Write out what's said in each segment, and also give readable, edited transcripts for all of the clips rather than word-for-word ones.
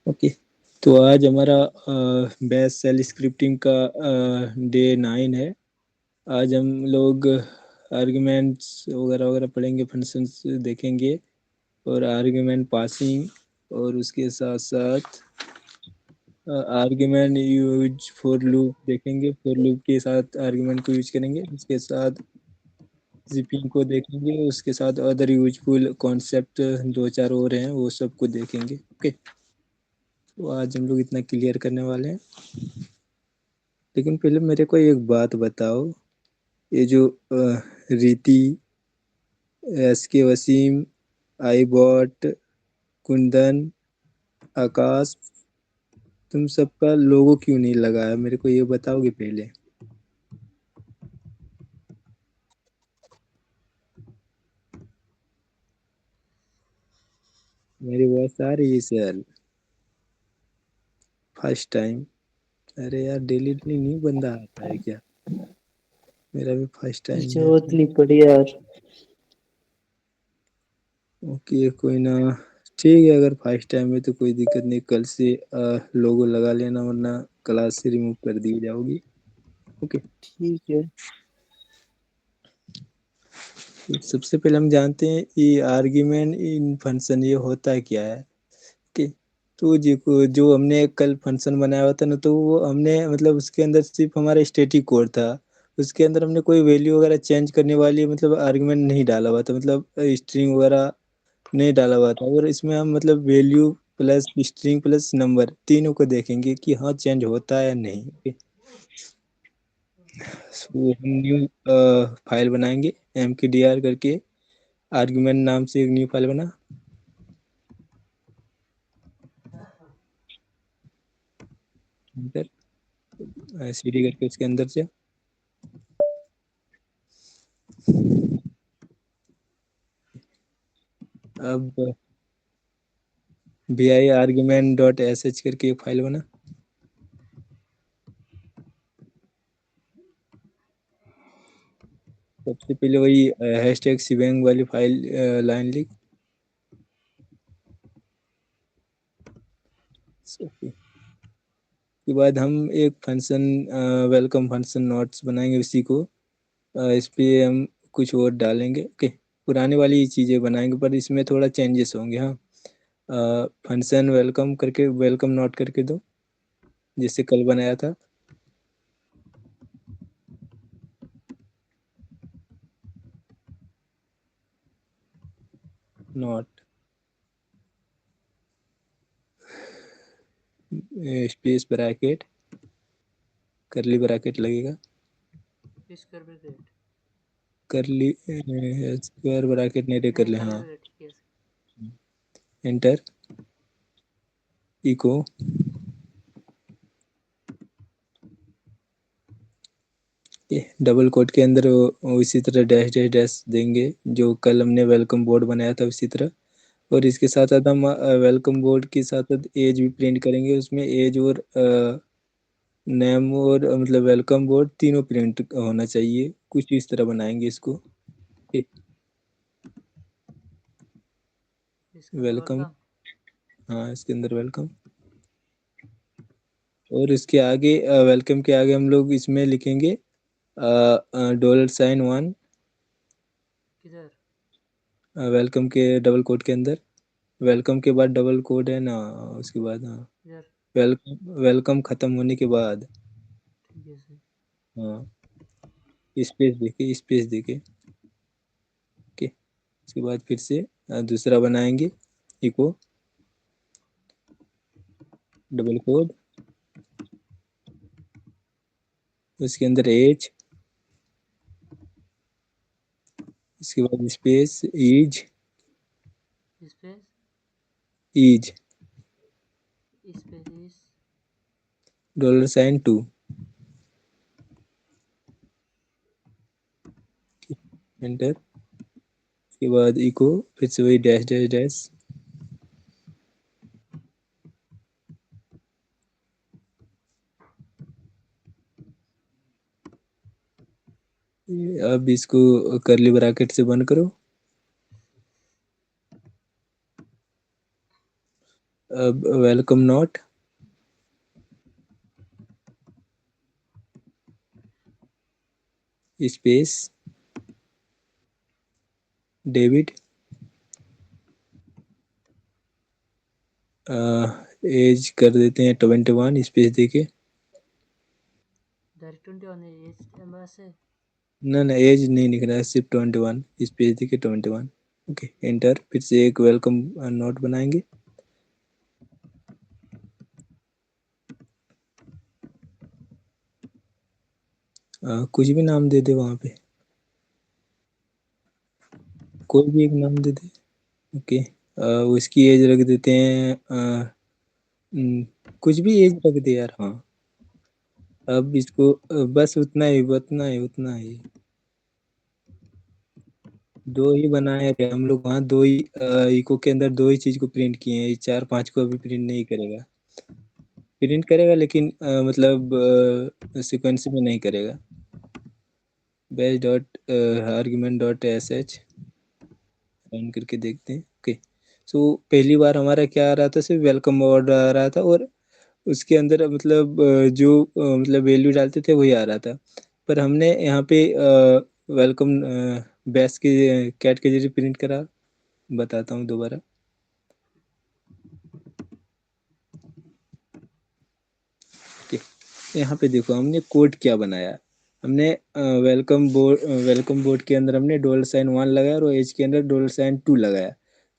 Okay. तो आज हमारा बेस सेल स्क्रिप्टिंग का डे 9 है। आज हम लोग आर्ग्यूमेंट्स वगैरह वगैरह पढ़ेंगे, फंक्शंस देखेंगे और आर्ग्यूमेंट पासिंग, और उसके साथ साथ आर्ग्यूमेंट यूज फॉर लूप देखेंगे। फॉर लूप के साथ आर्ग्यूमेंट को यूज करेंगे, उसके साथ जिपिंग को देखेंगे, उसके साथ अदर यूजफुल कॉन्सेप्ट दो चार और हैं, वो सबको देखेंगे। ओके, तो आज हम लोग इतना क्लियर करने वाले हैं। लेकिन पहले मेरे को एक बात बताओ, ये जो रीति, एस के वसीम, आई बॉट, कुंदन, आकाश, तुम सबका लोगो क्यों नहीं लगा है? मेरे को ये बताओगे पहले। मेरी वॉइस आ रही है सर? First time? अरे यार, डेली डेली नहीं बंदा आता है क्या? मेरा भी फर्स्ट टाइम है। जरूरत नहीं पड़ी यार। ओके, कोई ना। ठीक है, अगर फर्स्ट टाइम है तो कोई दिक्कत नहीं, कल से लोगो लगा लेना, वरना क्लास से रिमूव कर दी जाओगी। ओके। ठीक है। सबसे पहले हम जानते हैं ये आर्ग्यूमेंट इन फंक्शन ये होता है क्या है। ओके। तो जो हमने कल फंक्शन बनाया हुआ था ना, तो वो हमने मतलब उसके अंदर सिर्फ हमारा स्टैटिक कोड था। उसके अंदर हमने कोई वैल्यू वगैरह चेंज करने वाली मतलब आर्ग्यूमेंट नहीं डाला हुआ था, मतलब स्ट्रिंग वगैरह नहीं डाला हुआ था। और इसमें हम मतलब value plus string plus number तीनों को देखेंगे कि हाँ चेंज होता है या नहीं। ओके। तो हम न्यू फाइल बनाएंगे, mkdir करके, आर्गुमेंट नाम से एक न्यू फाइल बना। cd करके उसके अंदर से अब vi आर्गुमेंट डॉट sh करके एक फाइल बना। सबसे पहले वही हैशटैग shebang वाली फाइल लाइन लिख। ओके। के बाद हम एक फंक्शन वेलकम फंक्शन नोट्स बनाएंगे, उसी को इस पे हम कुछ और डालेंगे। ओके। पुराने वाली चीज़ें बनाएंगे पर इसमें थोड़ा चेंजेस होंगे। हाँ, फंक्शन वेलकम करके वेलकम नोट करके दो, जैसे कल बनाया था। Note space bracket, curly bracket लगेगा। स्क्वायर ब्रैकेट करली स्क्वायर ब्रैकेट नहीं रे, कर नहीं ले। हाँ, चलेगा, ठीक है। एंटर, इको, डबल कोट के अंदर इसी तरह डैश डैश डैश देंगे, जो कल हमने वेलकम बोर्ड बनाया था उसी तरह। और इसके साथ साथ हम वेलकम बोर्ड के साथ साथ एज भी प्रिंट करेंगे, उसमें एज और नेम और मतलब वेलकम बोर्ड तीनों प्रिंट होना चाहिए। कुछ इस तरह बनाएंगे इसको। इसके अंदर वेलकम, वेलकम। हाँ इसके अंदर वेलकम। और इसके आगे वेलकम के आगे हम लोग इसमें लिखेंगे $1। किधर? वेलकम के डबल कोट के अंदर, वेलकम के बाद डबल कोट है ना, उसके बाद हाँ, इधर। वेलकम वेलकम खत्म होने के बाद। ठीक है सर। हाँ, स्पेस देके, स्पेस देके। ओके। उसके बाद फिर से दूसरा बनाएंगे, इको, डबल कोड, उसके अंदर एज, उसके बाद स्पेस ईज, स्पेस ईज, स्पेस $2। एंटर। उसके बाद इको, फिर से वही डैश डैश डैश। अब इसको करली ब्रैकेट से बंद करो। अब वेलकम नोट स्पेस डेविड, एज कर देते हैं 21 स्पेस देके। डायरेक्ट 21 है एज नंबर से। ना ना, एज नहीं लिख रहा है, सिर्फ 21 स्पेस देके 21। Okay, enter. फिर से एक वेलकम नोट बनाएंगे। कुछ भी नाम दे दे वहाँ पे, कोई भी एक नाम दे दे। ओके, उसकी एज रख देते हैं कुछ भी एज रख दे यार। हाँ, अब इसको बस उतना ही उतना ही उतना ही। दो ही बनाए थे हम लोग वहाँ, दो ही इको के अंदर दो ही चीज को प्रिंट किए हैं। 4 5 को अभी प्रिंट नहीं करेगा। प्रिंट करेगा लेकिन मतलब सीक्वेंस में नहीं करेगा। Batch dot argument dot S H run करके देखते हैं। ओके, सो पहली बार हमारा क्या आ रहा था, सिर्फ वेलकम वर्ड आ रहा था, और उसके अंदर मतलब जो मतलब वैल्यू डालते थे वही आ रहा था। पर हमने यहाँ पे वेलकम बैस के कैट के जरिए प्रिंट करा। बताता हूँ दोबारा। ओके, यहाँ पे देखो हमने कोड क्या बनाया। हमने वेलकम बोर्ड के अंदर हमने $1 लगाया और एज के अंदर $2 लगाया।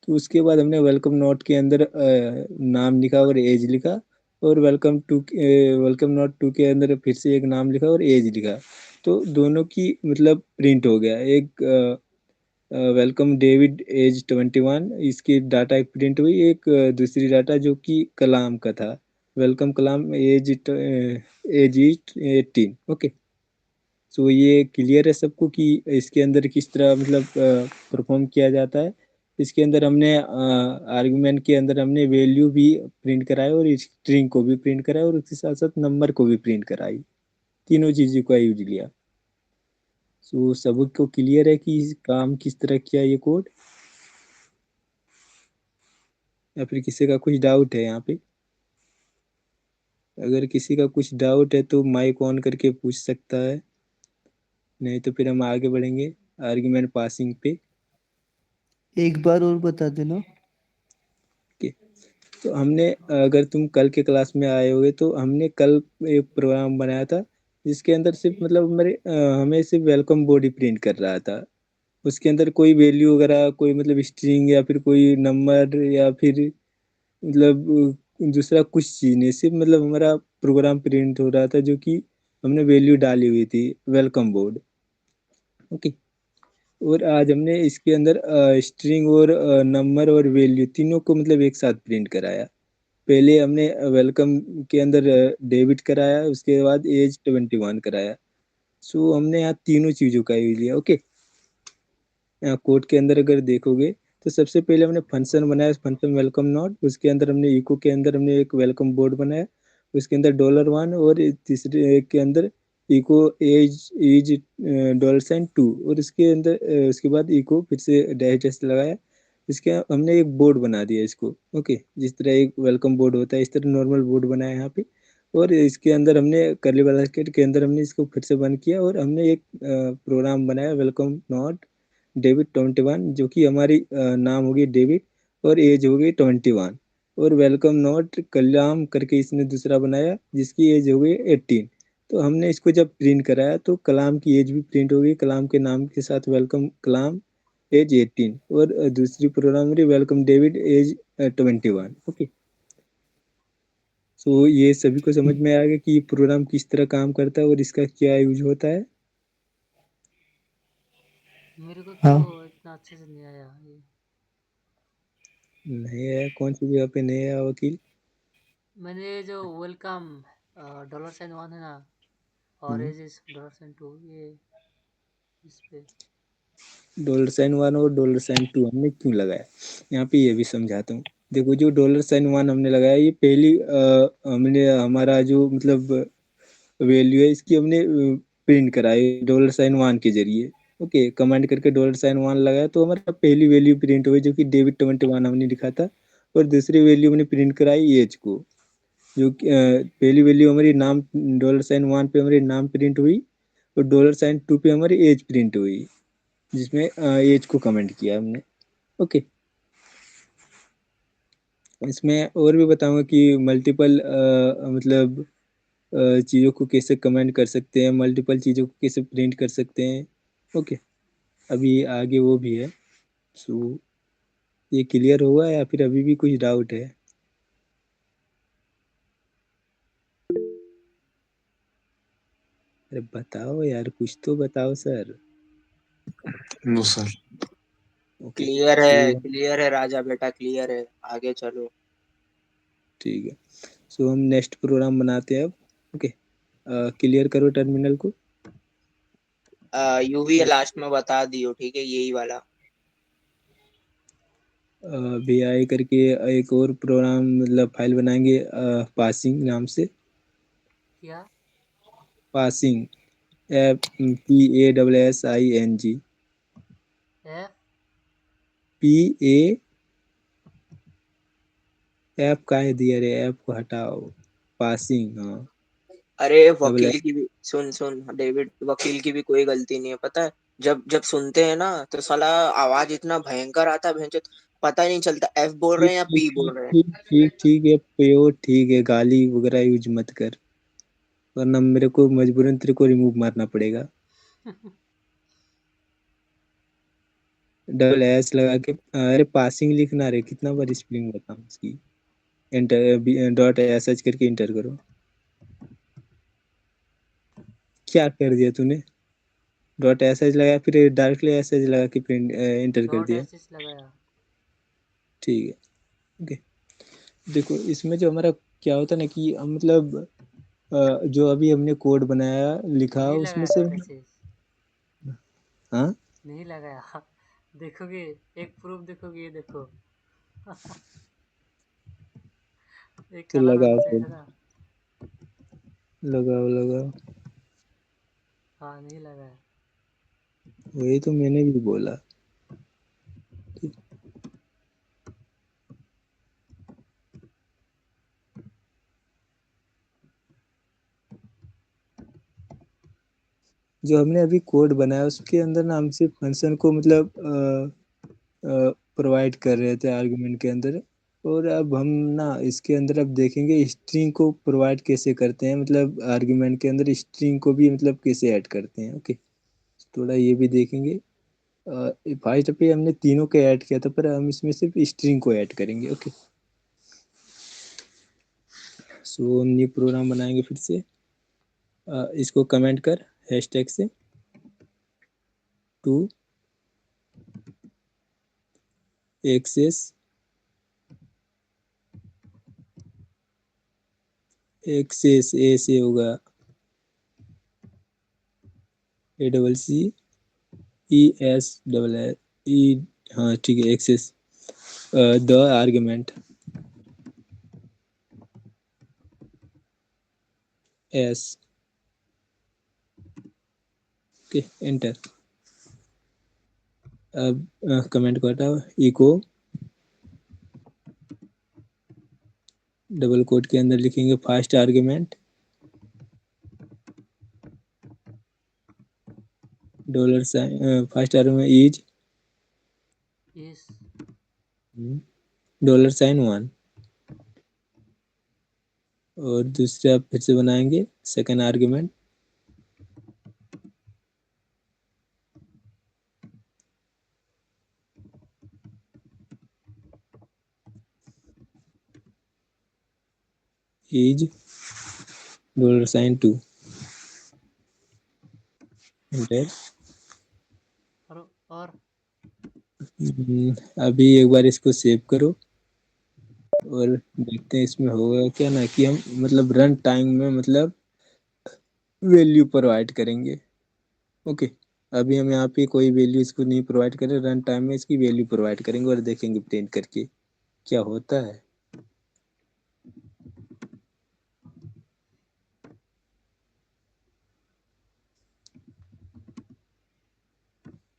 तो उसके बाद हमने वेलकम नोट के अंदर नाम लिखा और एज लिखा, और वेलकम नोट 2 के अंदर फिर से एक नाम लिखा और एज लिखा। तो दोनों की मतलब प्रिंट हो गया। एक वेलकम डेविड एज 21, इसकी डाटा एक प्रिंट हुई। एक दूसरी डाटा जो कि कलाम का था, वेलकम कलाम एज 18। ओके, सो ये क्लियर है सबको कि इसके अंदर किस तरह मतलब परफॉर्म किया जाता है। इसके अंदर हमने आर्गुमेंट के अंदर हमने वैल्यू भी प्रिंट कराई और स्ट्रिंग को भी प्रिंट कराया और उसके साथ साथ नंबर को भी प्रिंट कराई। तीनों चीजों का यूज लिया। सो सबको क्लियर है कि काम किस तरह किया ये कोड, या फिर किसी का कुछ डाउट है यहाँ पे? अगर किसी का कुछ डाउट है तो माइक ऑन करके पूछ सकता है, नहीं तो फिर हम आगे बढ़ेंगे आर्ग्यूमेंट पासिंग पे। एक बार और बता देना। ओके, तो हमने अगर तुम कल के क्लास में आए होगे तो हमने कल एक प्रोग्राम बनाया था जिसके अंदर सिर्फ मतलब हमें सिर्फ वेलकम बॉडी प्रिंट कर रहा था। उसके अंदर कोई वैल्यू वगैरह, कोई मतलब स्ट्रिंग या फिर कोई नंबर या फिर मतलब दूसरा कुछ चीज नहीं, सिर्फ मतलब हमारा प्रोग्राम प्रिंट हो रहा था जो कि हमने वैल्यू डाली हुई थी वेलकम बोर्ड। ओके, और आज हमने इसके अंदर स्ट्रिंग और नंबर और वैल्यू तीनों को मतलब एक साथ प्रिंट कराया। पहले हमने वेलकम के अंदर डेबिट कराया, उसके बाद एज 21 कराया। सो हमने यहाँ तीनों चीजों का यूज लिया। ओके, कोड के अंदर अगर देखोगे तो सबसे पहले हमने फंक्शन बनाया, फंक्शन वेलकम नॉट। उसके अंदर हमने इको के अंदर हमने एक वेलकम बोर्ड बनाया, उसके अंदर $1 और तीसरे एक के अंदर इको एज इज $2 और इसके अंदर उसके बाद इको फिर से डैश डैश लगाया। इसके हमने एक बोर्ड बना दिया इसको। ओके, जिस तरह एक वेलकम बोर्ड होता है इस तरह नॉर्मल बोर्ड बनाया यहाँ पे। और इसके अंदर हमने कर्ली ब्रैकेट के अंदर हमने इसको फिर से बंद किया और हमने एक प्रोग्राम बनाया वेलकम नॉट डेविड 21, जो कि हमारी नाम होगी डेविड और एज होगी 21। और वेलकम नॉट कलाम करके इसने दूसरा बनाया जिसकी एज हो गई 18। तो हमने इसको जब प्रिंट कराया तो कलाम की एज भी प्रिंट हो गई, कलाम के नाम के साथ वेलकम कलाम एज 18। और दूसरी प्रोग्राम मेरी वेलकम डेविड एज 21। ओके, सो ये सभी को समझ में आ गया कि ये प्रोग्राम किस तरह काम करता है और इसका क्या यूज होता है। मेरे को तो हाँ इतना अच्छे से नहीं आया ये। नहीं है, कौन सी जगह पे नहीं है वकील? मैंने जो वेलकम $1 है ना, और एज इज $2 ये इस पे। $1 और $2 हमने क्यों लगाया, यहाँ पे ये भी समझाता हूँ। देखो, जो $1 हमने लगाया ये पहली हमने हमारा जो मतलब वैल्यू है इसकी हमने प्रिंट कराई $1 के जरिए। ओके, कमांड करके $1 लगाया तो हमारा पहली वैल्यू प्रिंट हुई जो कि डेविड 21 हमने लिखा था। और दूसरी वैल्यू हमने प्रिंट कराई एज को, जो पहली वैल्यू हमारी नाम $1 पे हमारी नाम प्रिंट हुई और $2 पे हमारी एज प्रिंट हुई, जिसमें एज को कमेंट किया हमने। ओके, इसमें और भी बताऊंगा कि मल्टीपल मतलब चीज़ों को कैसे कमेंट कर सकते हैं, मल्टीपल चीज़ों को कैसे प्रिंट कर सकते हैं। ओके, अभी आगे वो भी है। सो ये क्लियर हुआ या फिर अभी भी कुछ डाउट है? अरे बताओ यार, कुछ तो बताओ sir. No sir. Okay, clear है राजा बेटा, क्लियर है, आगे चलो। ठीक है। सो हम नेक्स्ट प्रोग्राम बनाते हैं अब। ओके, क्लियर करो टर्मिनल को। यूवी लास्ट में बता दियो, ठीक है, यही वाला। VI करके एक और प्रोग्राम मतलब फाइल बनाएंगे पासिंग नाम से। क्या? Passing, PASSING, F PA, app का है दिया रे, ऐप को हटाओ। पासिंग, हाँ। अरे डबल वकील की भी सुन सुन डेविड, वकील की भी कोई गलती नहीं है, पता है। जब जब सुनते हैं ना तो साला आवाज इतना भयंकर आता है भयंकर, पता ही नहीं चलता एफ बोल रहे ठीक हैं या ठीक पी ठीक बोल रहे हैं। ठीक ठीक ठीक है प्यो, ठीक है, गाली वगैरह यूज मत कर, वरना मेरे को मजबूरन तेरे को रिमूव मारना पड़ेगा। $S लगा के, अरे पासिंग लिखना रे, कितना बार स्पेलिंग बताऊं उसकी। एंटर, .sh करके इंटर करो। क्या कर दिया तूने? .sh लगा फिर डायरेक्टली sh लगा के प्रिंट इंटर कर डॉट दिया। एस एस लगाया। ठीक है, ओके। देखो इसमें जो हमारा क्या होता है ना कि हम मतलब जो अभी हमने कोड बनाया लिखा नहीं उसमें लगाया से। डॉट एस एस, हाँ, नहीं लगाया। देखोगे, एक प्रूफ देखोगे, ये देखो। एक तो कलर होना लगाओ चाहिए फिर, था ना। लगाओ लगाओ। हाँ, नहीं लगाया। वही तो मैंने भी बोला। ठीक। जो हमने अभी कोड बनाया उसके अंदर ना हम सिर्फ फंक्शन को मतलब प्रोवाइड कर रहे थे आर्गुमेंट के अंदर, और अब हम ना इसके अंदर अब देखेंगे स्ट्रिंग को प्रोवाइड कैसे करते हैं, मतलब आर्गुमेंट के अंदर स्ट्रिंग को भी मतलब कैसे ऐड करते हैं। ओके, थोड़ा ये भी देखेंगे। फर्स्ट पे हमने तीनों को ऐड किया था, पर हम इसमें सिर्फ स्ट्रिंग को ऐड करेंगे। ओके, सो हम ये प्रोग्राम बनाएंगे फिर से। इसको कमेंट कर हैशटैग से टू एक्सेस, एक्सेस ए से होगा ACCES, हाँ ठीक है, access the arguments. Okay, enter. अब कमेंट को हटाओ, इको डबल कोट के अंदर लिखेंगे first argument $, first argument is is $1, और दूसरा फिर से बनाएंगे सेकेंड आर्गुमेंट इज $2। एंटर। और अभी एक बार इसको सेव करो और देखते हैं इसमें होगा क्या ना कि हम मतलब रन टाइम में मतलब वैल्यू प्रोवाइड करेंगे। ओके, अभी हम यहाँ पे कोई वैल्यू इसको नहीं प्रोवाइड करें, रन टाइम में इसकी वैल्यू प्रोवाइड करेंगे और देखेंगे प्रिंट करके क्या होता है।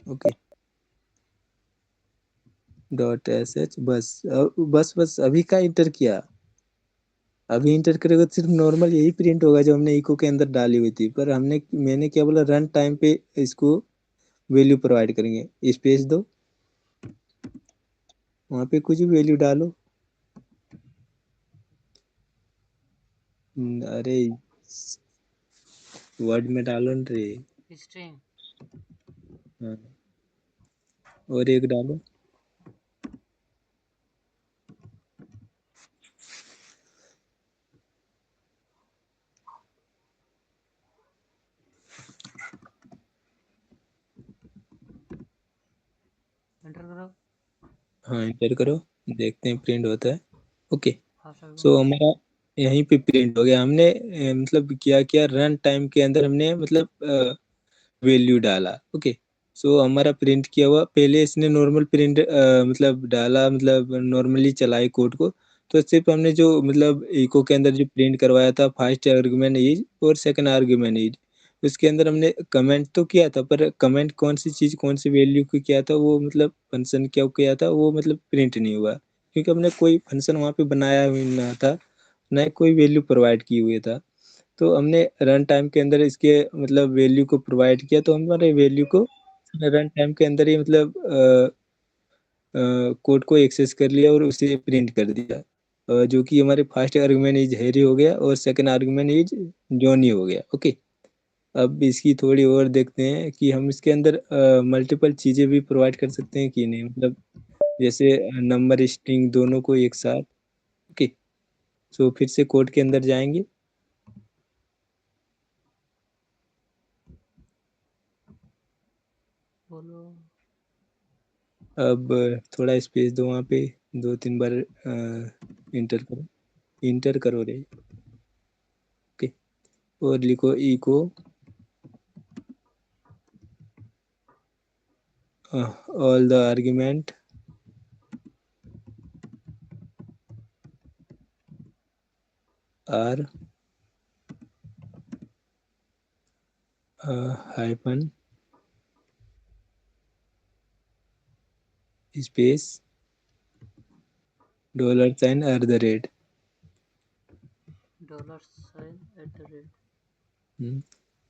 ओके, डॉट एस एच बस बस अभी का इंटर किया। अभी इंटर करेगा तो सिर्फ नॉर्मल यही प्रिंट होगा जो हमने इको के अंदर डाली हुई थी, पर मैंने क्या बोला, रन टाइम पे इसको वैल्यू प्रोवाइड करेंगे। स्पेस दो, वहां पे कुछ भी वैल्यू डालो। अरे वर्ड में डालो न रे। स्ट्रिंग हाँ, और एक डालो। एंटर करो। हाँ इंटर करो, देखते हैं प्रिंट होता है। Okay, fast go. सो हमारा यहीं पे प्रिंट हो गया। हमने मतलब क्या किया, रन टाइम के अंदर हमने मतलब वैल्यू डाला। ओके, सो हमारा प्रिंट किया हुआ, पहले इसने नॉर्मल प्रिंट मतलब डाला, मतलब नॉर्मली चलाई कोड को। तो सिर्फ हमने जो मतलब इको के अंदर जो प्रिंट करवाया था, फर्स्ट आर्गुमेंट इज और सेकंड आर्गुमेंट इज, उसके अंदर हमने कमेंट तो किया था, पर कमेंट कौन सी चीज कौन सी वैल्यू को किया था, वो मतलब फंक्शन क्या किया था, वो मतलब प्रिंट नहीं हुआ, क्योंकि हमने कोई फंक्शन वहाँ पे बनाया हुआ ना था, ना कोई वैल्यू प्रोवाइड की हुई था। तो हमने रन टाइम के अंदर इसके मतलब वैल्यू को प्रोवाइड किया, तो हमारे वैल्यू को रन टाइम के अंदर ही मतलब कोड को एक्सेस कर लिया और उसे प्रिंट कर दिया। जो कि हमारे फर्स्ट आर्गुमेंट इज हैरी हो गया और सेकंड आर्गुमेंट इज जॉनी हो गया। ओके, अब इसकी थोड़ी और देखते हैं कि हम इसके अंदर मल्टीपल चीजें भी प्रोवाइड कर सकते हैं कि नहीं, मतलब जैसे नंबर स्ट्रिंग दोनों को एक साथ। ओके, सो फिर से कोड के अंदर जाएंगे। बोलो। अब थोड़ा स्पेस दो वहाँ पे, 2-3 बार इंटर करो रे। ओके, और लिखो echo all the argument are hyphen space dollar sign at the rate. $@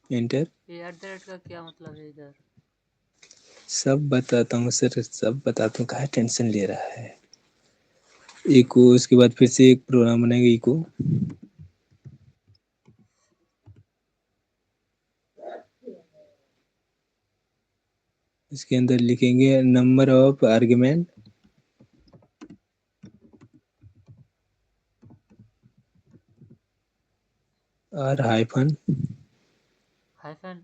Enter. ये @ का क्या मतलब है इधर? सब बताता हूँ सर, सब बताता हूँ, काहे टेंशन ले रहा है। इको, उसके बाद फिर से एक प्रोग्राम बनाएंगे इको। इसके अंदर लिखेंगे number of argument are hyphen -r hyphen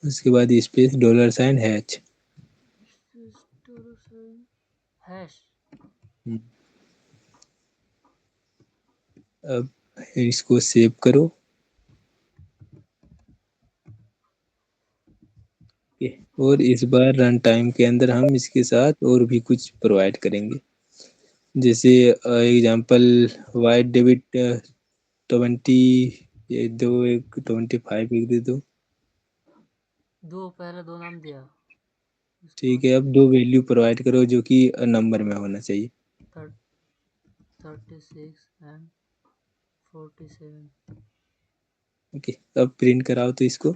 उसके बाद space dollar sign hatch. Hash. अब इसको सेव करो। और इस बार रन टाइम के अंदर हम इसके साथ और भी कुछ प्रोवाइड करेंगे, जैसे एग्जांपल वाइट डेबिट 20, ये दो, एक 25 एक दे दो। पहले दो नाम दिया, उसके ठीक बाद है, अब दो वैल्यू प्रोवाइड करो जो कि नंबर में होना चाहिए। 36 एंड 47। ओके, अब प्रिंट कराओ तो इसको।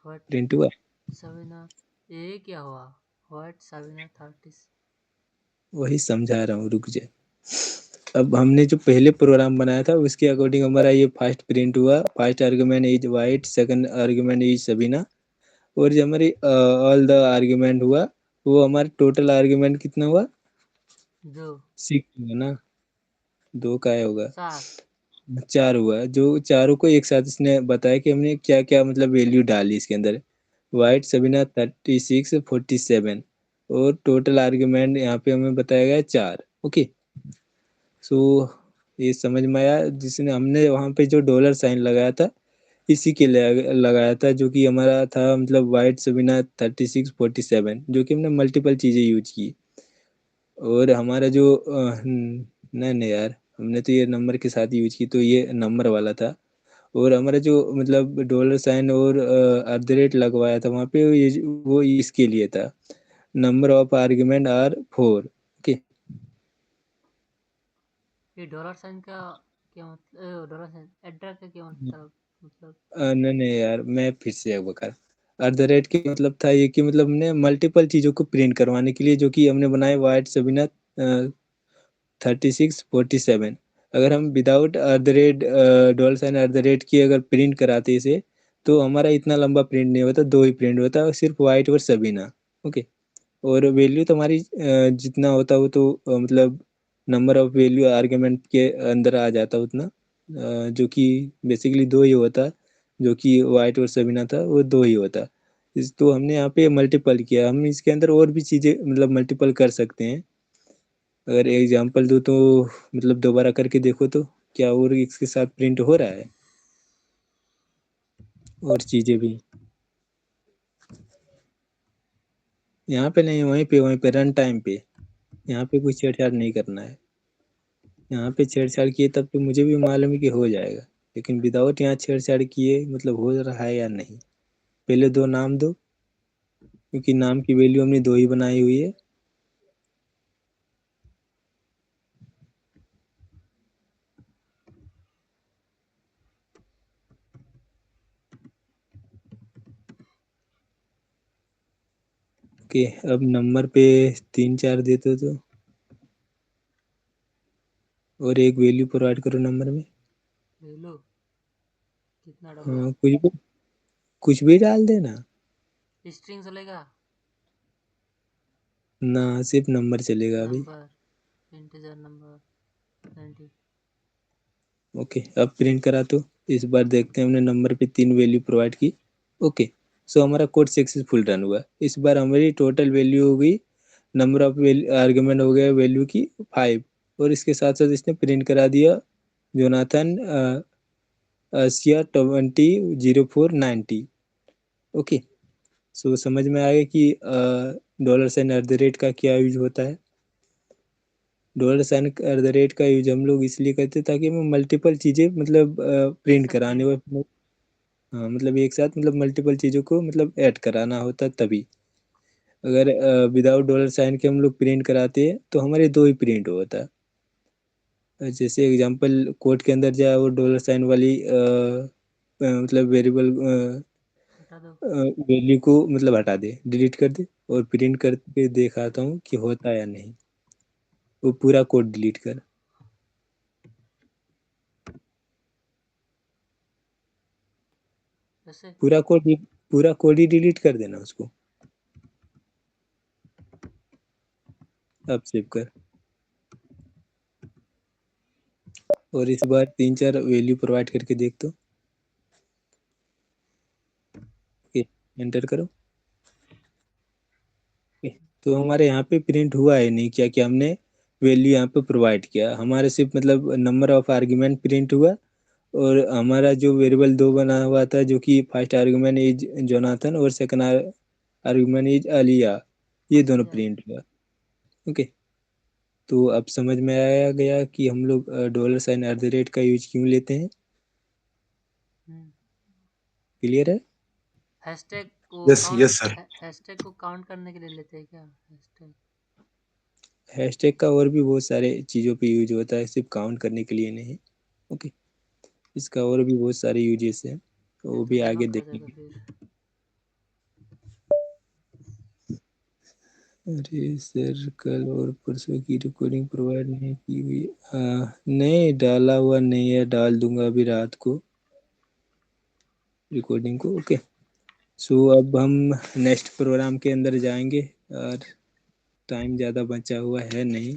व्हाट प्रिंट हुआ। सविना, ये क्या हुआ? व्हाट सविना 30। वही समझा रहा हूँ, रुक जाए। अब हमने जो पहले प्रोग्राम बनाया था उसके अकॉर्डिंग हमारा ये फर्स्ट प्रिंट हुआ, first argument is white, second argument is Sabina, और जो हमारी ऑल द आर्गुमेंट हुआ, वो हमारा टोटल आर्गुमेंट कितना हुआ, 2 6 हुआ ना, 2 का होगा, 4। 4 हुआ। जो चारों को एक साथ इसने बताया कि हमने क्या क्या मतलब वैल्यू डाली इसके अंदर। वाइट सबीना 36 47, और टोटल आर्गुमेंट यहाँ पे हमें बताया गया 4। ओके, सो ये समझ में आया, जिसने हमने वहाँ पे जो डॉलर साइन लगाया था इसी के लिए लगाया था, जो कि हमारा था मतलब वाइट सबीना 36 47, जो कि हमने मल्टीपल चीज़ें यूज की। और हमारा जो नहीं नहीं यार, हमने तो ये नंबर के साथ यूज की, तो ये नंबर वाला था। और हमारा जो मतलब डॉलर साइन और एट द रेट लगवाया था वहाँ पे वो इसके लिए था, number of argument are 4। Okay, ये डॉलर साइन का क्या मतलब, डॉलर साइन एड्रेस का क्या मतलब नहीं नहीं यार, मैं फिर से एक बार, एट द रेट के मतलब था ये कि मतलब हमने मल्टीपल चीज़ों को प्रिंट करवाने के लिए जो कि हमने बनाए वाइट सबीना 3647, अगर हम without at the rate dollar sign at the rate की अगर प्रिंट कराते इसे, तो हमारा इतना लंबा प्रिंट नहीं होता, 2 ही प्रिंट होता और सिर्फ वाइट और सबीना। ओके, और वैल्यू तो हमारी जितना होता वो तो मतलब नंबर ऑफ वैल्यू आर्ग्यूमेंट के अंदर आ जाता उतना, जो कि बेसिकली 2 ही होता, जो कि वाइट और सबीना था वो 2 ही होता। इस तो हमने यहाँ पे मल्टीपल किया, हम इसके अंदर और भी चीज़ें मतलब मल्टीपल कर सकते हैं। अगर एग्जांपल दूँ तो मतलब दोबारा करके देखो तो क्या और इसके साथ प्रिंट हो रहा है और चीज़ें भी। यहाँ पे नहीं, वहीं पे रन टाइम पे, यहाँ पे कोई छेड़छाड़ नहीं करना है। यहाँ पे छेड़छाड़ किए तब तो मुझे भी मालूम है कि हो जाएगा, लेकिन विदाउट यहाँ छेड़छाड़ किए मतलब हो रहा है या नहीं। पहले 2 नाम दो, क्योंकि नाम की वैल्यू हमने 2 ही बनाई हुई है। ओके, अब नंबर पे 3-4 देते तो और एक वैल्यू प्रोवाइड करो नंबर में। ले लो, कितना डालो? हाँ, कुछ भी डाल देना स्ट्रिंग चलेगा? ना, सिर्फ नंबर चलेगा अभी। Number, integer number 90। ओके, अब प्रिंट करा तो इस बार देखते हैं, हमने नंबर पे 3 वैल्यू प्रोवाइड की। ओके, सो हमारा कोड सक्सेसफुल रन हुआ। इस बार हमारी टोटल वैल्यू हो गई, नंबर ऑफ आर्ग्यूमेंट हो गया वैल्यू की 5, और इसके साथ साथ इसने प्रिंट करा दिया जोनाथन एशिया 200490। ओके, सो समझ में आ गया कि dollar sign at the rate का क्या यूज होता है। Dollar sign at the rate का यूज हम लोग इसलिए करते ताकि हमें मल्टीपल चीज़ें मतलब कर प्रिंट सकते कराने हैं। में, हाँ मतलब एक साथ मतलब मल्टीपल चीज़ों को मतलब ऐड कराना होता तभी। अगर विदाउट डॉलर साइन के हम लोग प्रिंट कराते हैं तो हमारे 2 ही प्रिंट होता। जैसे एग्जांपल कोड के अंदर जाए और डॉलर साइन वाली मतलब वेरिएबल हटा दो। वैल्यू को मतलब हटा दे, डिलीट कर दे, और प्रिंट करके दिखाता हूँ कि होता है या नहीं। वो पूरा कोड डिलीट कर, वैसे पूरा कोड ही डिलीट कर देना उसको। अब सेव कर, और इस बार 3-4 वैल्यू प्रोवाइड करके देख तो। ओके, एंटर करो। ओके, तो हमारे यहाँ पे प्रिंट हुआ है नहीं, क्या क्या हमने वैल्यू यहाँ पे प्रोवाइड किया, हमारे सिर्फ मतलब नंबर ऑफ आर्ग्यूमेंट प्रिंट हुआ, और हमारा जो वेरिएबल 2 बना हुआ था जो कि फर्स्ट आर्गुमेंट इज जोनाथन और सेकंड आर्गुमेंट इज अलिया, ये दोनों या प्रिंट हुआ। ओके, तो अब समझ में आया गया कि हम लोग dollar sign at the rate का यूज क्यों लेते हैं। क्लियर है? हैशटैग को yes count, yes sir. Hashtag को काउंट करने के लिए लेते हैं क्या हैशटैग? हैशटैग का और भी बहुत सारे चीज़ों पे यूज होता है, सिर्फ काउंट करने के लिए नहीं। ओके, इसका और भी बहुत सारे यूजेस हैं, तो वो ये तो भी आगे दिमाग खा जाएगा देखेंगे। फिर। अरे सर, कल और परसों की रिकॉर्डिंग प्रोवाइड नहीं की हुई। नहीं डाला हुआ नहीं है, डाल दूंगा अभी रात को रिकॉर्डिंग को। ओके, सो अब हम नेक्स्ट प्रोग्राम के अंदर जाएंगे, और टाइम ज़्यादा बचा हुआ है नहीं,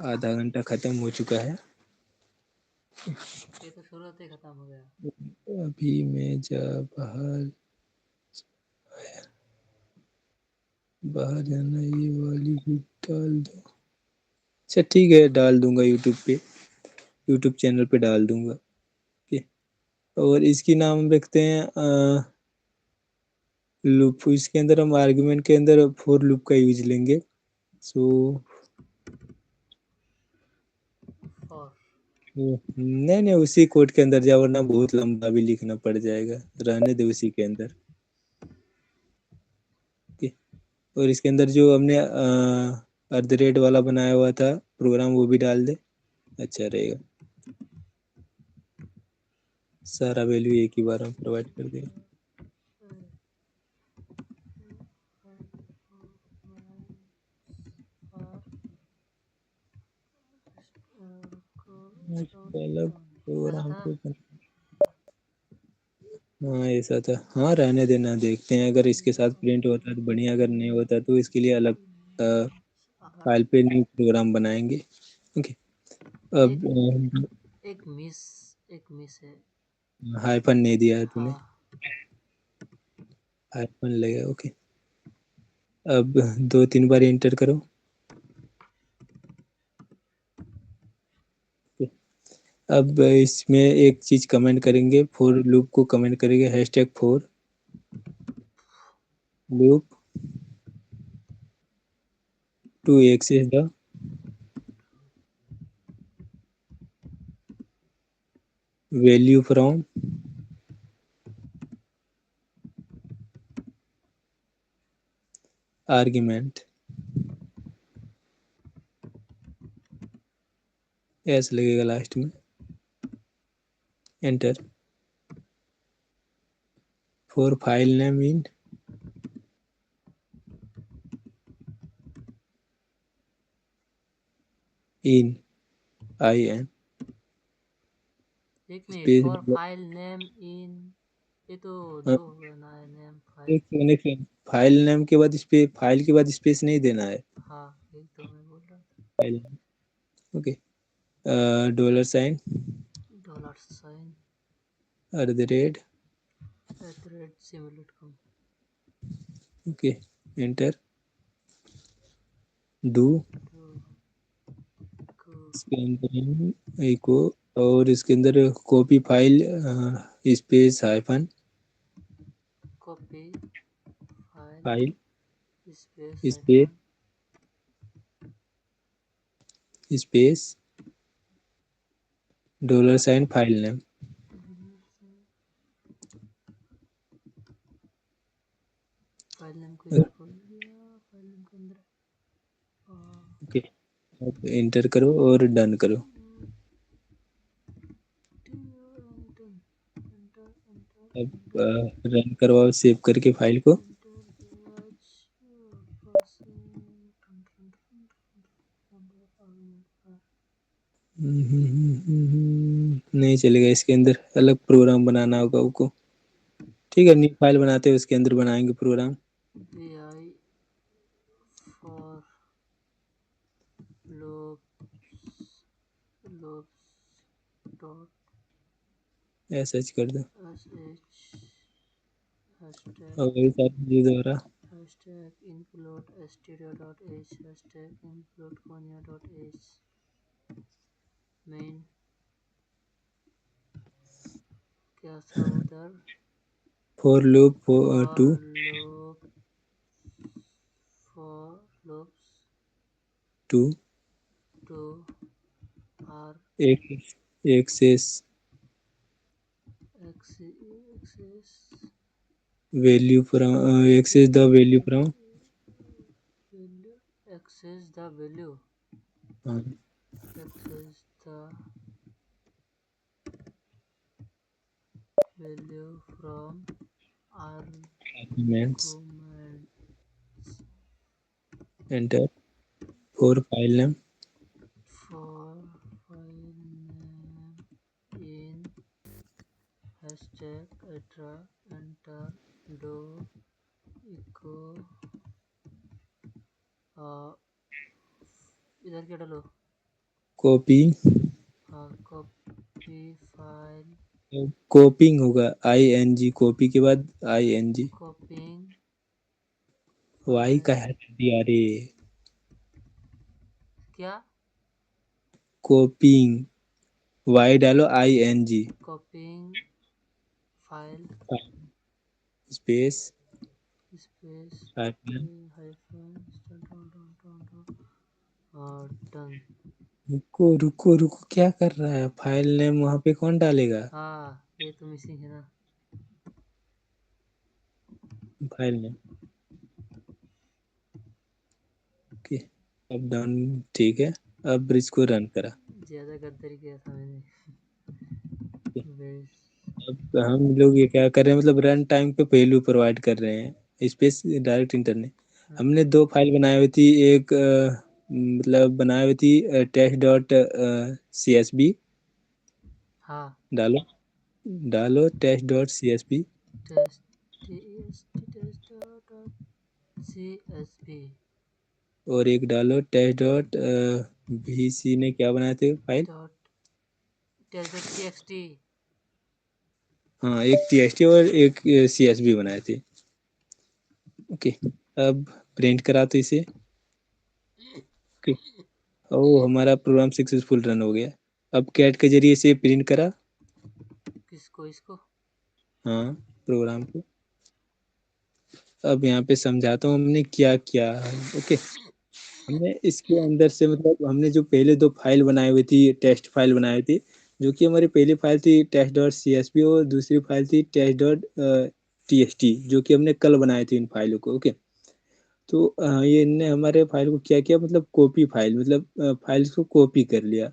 आधा घंटा ख़त्म हो चुका है। ये तो शुरुआत ही खत्म हो गया। अभी मैं बाहर जाना, ये वाली भी डाल दो। अच्छा ठीक है, डाल दूंगा यूट्यूब पे, यूट्यूब चैनल पे डाल दूंगा। ओके, और इसकी नाम रखते हैं लूप। इसके अंदर हम आर्गुमेंट के अंदर फॉर लूप का यूज लेंगे। सो फॉर नहीं नहीं, उसी कोड के अंदर जाओ, वरना बहुत लंबा भी लिखना पड़ जाएगा। रहने दे उसी के अंदर। ओके। और इसके अंदर जो हमने @ वाला बनाया हुआ था प्रोग्राम, वो भी डाल दे, अच्छा रहेगा। सारा वैल्यू एक ही बार हम प्रोवाइड कर देंगे। अलग प्रोग्राम था। को हाँ ऐसा था। हाँ रहने देना, देखते हैं अगर इसके साथ प्रिंट होता है तो बढ़िया, अगर नहीं होता तो इसके लिए अलग फाइल पे न्यू प्रोग्राम बनाएंगे। ओके। अब एक मिस है। हाइफन नहीं दिया है तूने, हाँ, हाइफन लगेगा। ओके। अब 2-3 बार एंटर करो। अब इसमें एक चीज कमेंट करेंगे, फॉर लूप को कमेंट करेंगे, #for loop to access the value from argument, ऐसा लगेगा लास्ट में। Enter. For file name in IN एक मिनट। Space for file name in, ये तो हाँ, दो हो गया ना, नेम फाइल। एक सेकंड, फाइल नेम के बाद स्पेस, फाइल के बाद स्पेस नहीं देना है। हाँ, यही तो मैं बोल रहा था। File. Okay. $, $, @ @gmail.com। Okay. Enter. Do तो को इसके अंदर इको, और इसके अंदर copy file space hyphen copy file file space space hyphen space $file name. File name को इधर खोल दिया, फाइल नेम के अंदर। ओके। अब एंटर करो और डन करो। अब रन करवाओ सेव करके फाइल को। नहीं चलेगा, इसके अंदर अलग प्रोग्राम बनाना होगा उसको। ठीक है, न्यू फाइल बनाते हैं, उसके अंदर बनाएंगे programme. vi for loops dot ऐसा कर दो। sh hashtag और वही सारी चीज़ दोबारा। hashtag include stereo dot h hashtag include konya dot h main क्या था उधर। For loop for to loop for loops to to r access access value from access the value from. value access the value access the value from arguments. arguments enter. For file name for file name in hashtag enter do echo इधर क्या डालो। Copy, हाँ, copy file कॉपिंग होगा ING, copy के बाद ING। कॉपिंग Y file का है दिया रे। क्या कॉपिंग, वाई डालो ING कॉपिंग file space space hyphen hyphen done. रुको रुको रुको, क्या कर रहा है? फाइल नेम वहां पे कौन डालेगा? हाँ ये तो मिसिंग है ना। फाइल नेम ओके, अब डाउन, ठीक है। अब इसको रन करा। ज्यादा गद्दारी किया था मैंने। बेस अब हम लोग ये क्या कर रहे हैं, मतलब रन टाइम पे वैल्यू प्रोवाइड कर रहे हैं, स्पेस डायरेक्ट इंटरनेट। हमने दो फाइल बनाई हुई थी, एक मतलब बनाई हुई थी test dot C S V. हाँ डालो, डालो test dot C S V. Test test dot CSV और एक डालो टेस्ट डॉट वी सी ने क्या बनाए थे file? Dot test dot TXT। हाँ, एक टी एस टी और एक सी एस बी बनाए थे। ओके, अब प्रिंट करा तो इसे। ओके, ओ हमारा प्रोग्राम सक्सेसफुल रन हो गया। अब कैट के जरिए से प्रिंट करा। किसको? इसको? हाँ, प्रोग्राम को। अब यहाँ पे समझाता हूँ हमने क्या किया। ओके, हमने इसके अंदर से, मतलब हमने जो पहले दो फाइल बनाई हुई थी, टेस्ट फाइल बनाई थी, जो कि हमारी पहली फाइल थी test dot C S V और दूसरी फाइल थी test dot T X T, जो कि हमने कल बनाई थी इन फाइलों को। ओके, तो ये इनने हमारे फाइल को क्या किया, मतलब कॉपी फाइल, मतलब फाइल्स को कॉपी कर लिया।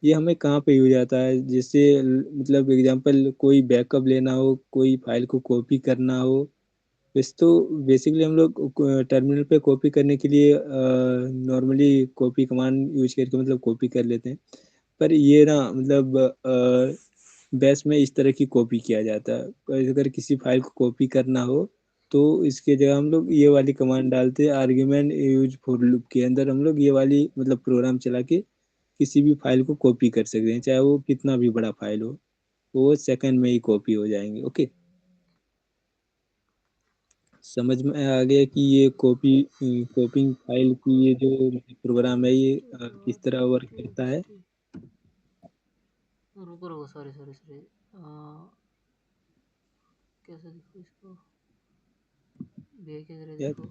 ये हमें कहाँ पे यूज आता है, जैसे मतलब एग्जांपल कोई बैकअप लेना हो, कोई फाइल को कॉपी करना हो। वैसे तो बेसिकली हम लोग टर्मिनल पे कॉपी करने के लिए नॉर्मली कॉपी कमांड यूज करके मतलब कॉपी कर लेते हैं। पर ये ना मतलब बैश में इस तरह की कॉपी किया जाता है। अगर किसी फाइल को कॉपी करना हो तो इसके जगह हम लोग ये वाली कमांड डालते हैं, आर्ग्यूमेंट यूज फॉर लूप के अंदर हम लोग ये वाली मतलब प्रोग्राम चला के किसी भी फाइल को कॉपी कर सकते हैं, चाहे वो कितना भी बड़ा फाइल हो, वो सेकंड में ही कॉपी हो जाएंगे। ओके, समझ में आ गया कि ये कॉपिंग फाइल की ये जो प्रोग्राम है ये किस तरह वर्क करता है? रुको रुको, सॉरी सॉरी सॉरी। कैसे देखो इसको? बे के जरिए या देखो।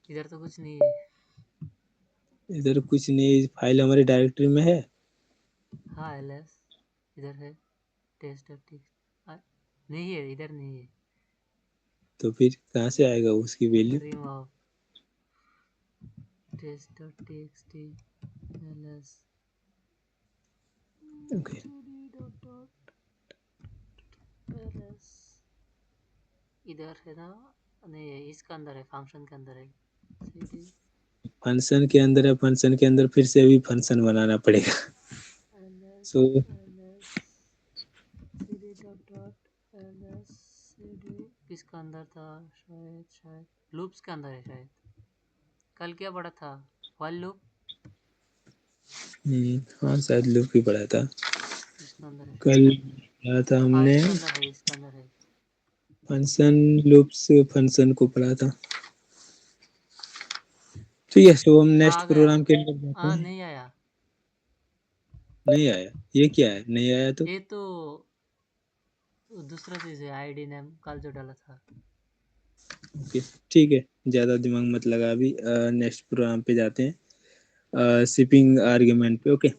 इधर तो कुछ नहीं है। इधर कुछ नहीं, फाइल हमारी डायरेक्टरी में है। हाँ LS इधर है। टेस्ट नहीं है, इधर नहीं है। तो फिर कहाँ से आएगा उसकी value? Remove test.txt ls okay, ls इधर है ना? नहीं है, इसका अंदर है, फंक्शन के अंदर है। cd फंक्शन के अंदर है, फंक्शन के अंदर फिर से अभी फंक्शन बनाना पड़ेगा। ls सो ls cd ls cd किसका अंदर था? शायद लूप्स के अंदर है शायद। कल क्या पढ़ा था? while लूप हाँ, शायद लूप ही पढ़ा था इसका अंदर है। कल। पढ़ा था हाँ हमने इसका अंदर है, इसका अंदर है। फंक्शन लूप से फंक्शन को पढ़ा था। ठीक है, सो हम हाँ आ नेक्स्ट गया। प्रोग्राम के अंदर जाते हाँ हैं। नहीं आया। नहीं आया? ये क्या है नहीं आया तो? ये तो दूसरा चीज है, आईडी नेम कल जो डाला था। ओके, ठीक है, ज़्यादा दिमाग मत लगा अभी। नेक्स्ट प्रोग्राम पे जाते हैं, शिपिंग आर्ग्यूमेंट पे। ओके,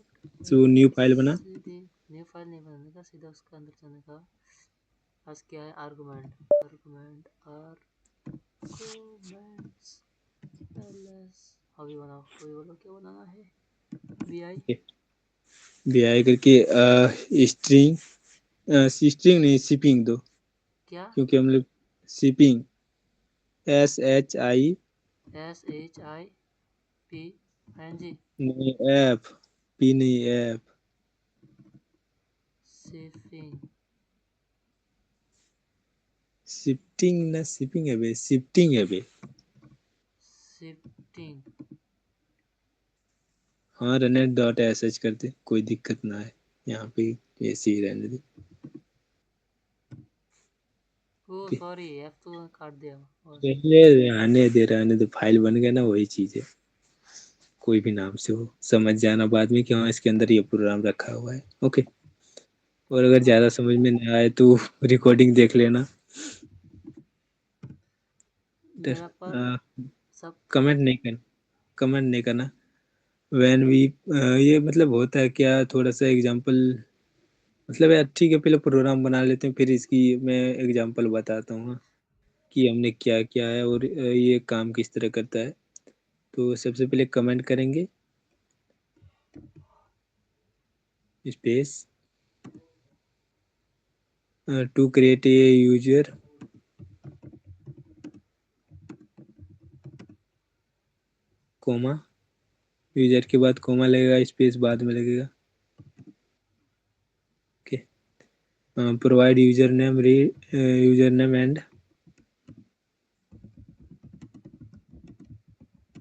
सो न्यू फाइल बना। सीधे न्यू फाइल नहीं बनाने का, सीधा उसके अंदर जाने का। बस क्या है? आर्गुमेंट आर्गुमेंट आर्गुमेंट्स ls अभी बनाओ, अभी बोलो क्या बनाना है। vi भी आए करके स्ट्रिंग, स्ट्रिंग नहीं, शिपिंग दो, क्या? क्योंकि हम लोग शिपिंग, SHI SHIPING नहीं, एफ, पी नहीं, एफ। shipping शिफ्टिंग ना शिपिंग है बे, शिफ्टिंग है बे। shifting हाँ, रनर डॉट एस करते, कोई दिक्कत ना है यहाँ पे, ऐसे ही रहने दे। ओ ओके, सॉरी, एफ तो काट दिया। और पहले रहने दे, फाइल बन गया ना, वही चीज है। कोई भी नाम से हो, समझ जाना बाद में कि हाँ इसके अंदर ये प्रोग्राम रखा हुआ है। ओके, और अगर ज्यादा समझ में ना आए तो रिकॉर्डिंग देख लेना। कैरेक्टर यहाँ पर सब कमेंट नहीं करना व्हेन वी ये मतलब होता है क्या, थोड़ा सा एग्जांपल मतलब यार ठीक है, पहले प्रोग्राम बना लेते हैं फिर इसकी मैं एग्जांपल बताता हूँ, हाँ, कि हमने क्या किया है और ये काम किस तरह करता है। तो सबसे पहले कमेंट करेंगे space to create a user comma, user के बाद कोमा लगेगा, स्पेस बाद में लगेगा। Okay, provide user name and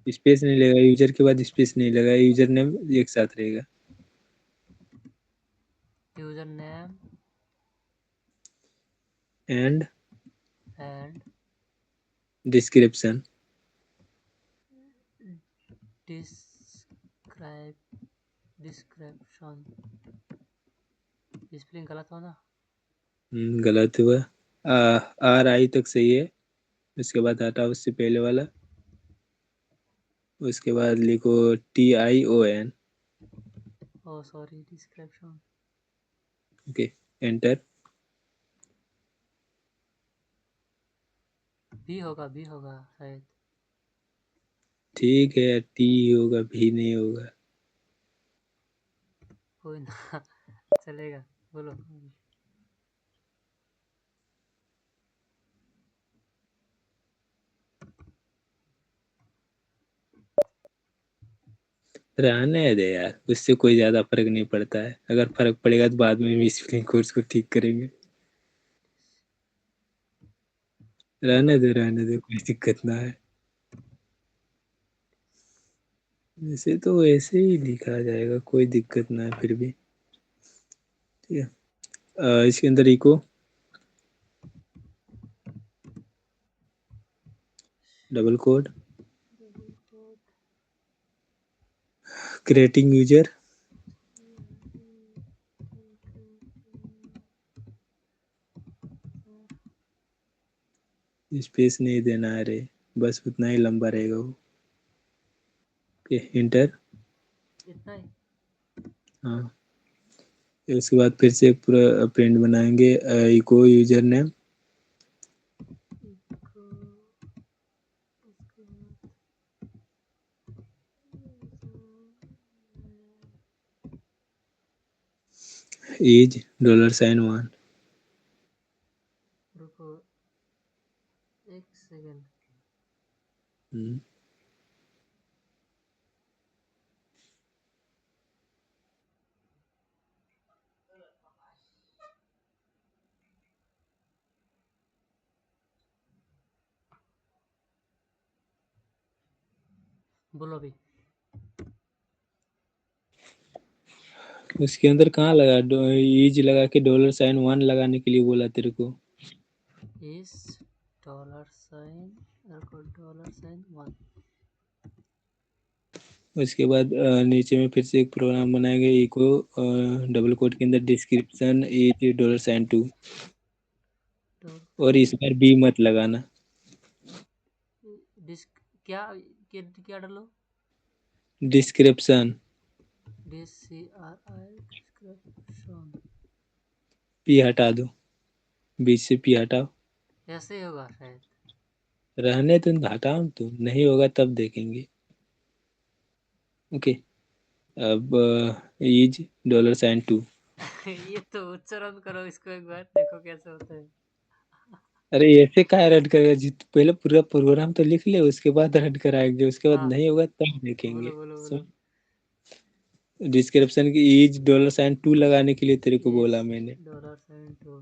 space नहीं लगेगा, यूजर के बाद स्पेस नहीं लगेगा, यूजर नेम एक साथ रहेगा। User name and and description description. Spelling गलत हो ना? गलत हुआ। आर आई तक सही है, उसके बाद हटाओ उससे पहले वाला, उसके बाद लिखो TION। Oh sorry, description. Okay, enter. B होगा शायद। ठीक है, टी होगा, भी नहीं होगा। कोई ना चलेगा, बोलो। रहने दे यार, उससे कोई ज्यादा फर्क नहीं पड़ता है, अगर फर्क पड़ेगा तो बाद में भी स्पेलिंग कोर्स को ठीक करेंगे। रहने दे, कोई दिक्कत ना है। वैसे तो ऐसे ही लिखा जाएगा, कोई दिक्कत ना है फिर भी। ठीक है, इसके अंदर echo double quote creating user space नहीं देना है रे, बस उतना ही लंबा रहेगा वो। Okay, inter. इतना ही। हाँ, फिर उसके बाद फिर से एक पूरा प्रिंट बनाएंगे, इको यूजर नेम इज $1। रुको एक सेकेंड। हम्म, बोलो भी। उसके अंदर कहाँ लगा, इज लगा के $1 लगाने के लिए बोला तेरे को। इस $1। उसके बाद नीचे में फिर से एक प्रोग्राम बनाएंगे, इको डबल कोट के अंदर डिस्क्रिप्शन इज $2। और इस बार बी मत लगाना। डिस्क क्या क्या डालो? Description description. पी हटा दो, बीच से पी हटाओ। ऐसे ही होगा शायद। रहने तो हटाओ, तो नहीं होगा तब देखेंगे। ओके, अब इज $2। ये तो उच्चारण करो इसको एक बार, देखो कैसे होता है। अरे ऐसे का रन करेगा जी, पहले पूरा प्रोग्राम तो लिख ले, उसके बाद रन कराएंगे, उसके बाद हाँ, नहीं होगा तब देखेंगे। बोलो बोलो बोलो। डिस्क्रिप्शन की इज $2 लगाने के लिए तेरे को बोला मैंने। $2।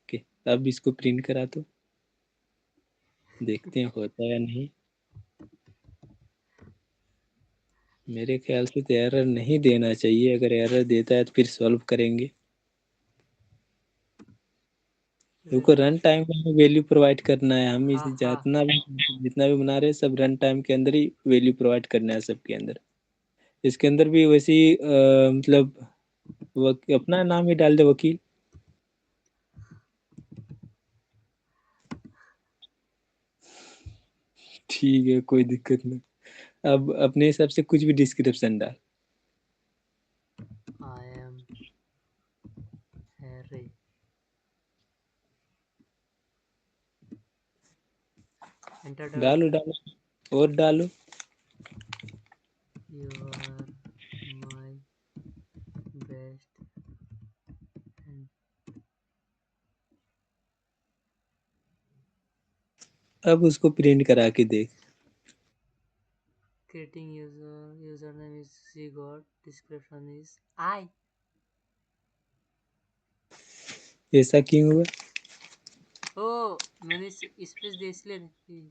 ओके, अब इसको प्रिंट करा तो देखते हैं होता है या नहीं। मेरे ख्याल से तो एरर नहीं देना चाहिए, अगर एरर देता है तो फिर सॉल्व करेंगे। देखो रन टाइम में हमें वैल्यू प्रोवाइड करना है, हम इस हाँ हाँ। जितना भी बना रहे हैं सब रन टाइम के अंदर ही वैल्यू प्रोवाइड करना है सबके अंदर। इसके अंदर भी वैसे ही मतलब अपना नाम ही डाल दे वकील। ठीक है, कोई दिक्कत नहीं। अब अपने हिसाब से कुछ भी डिस्क्रिप्शन डाल। I am Harry. एंटर दबाओ। डालो डालो और डालो। You are my best friend. अब उसको प्रिंट करा के देख। Creating user name is C god, description is I. ऐसा क्यों हुआ? ओ मैंने स्पेस दे इसलिए नहीं।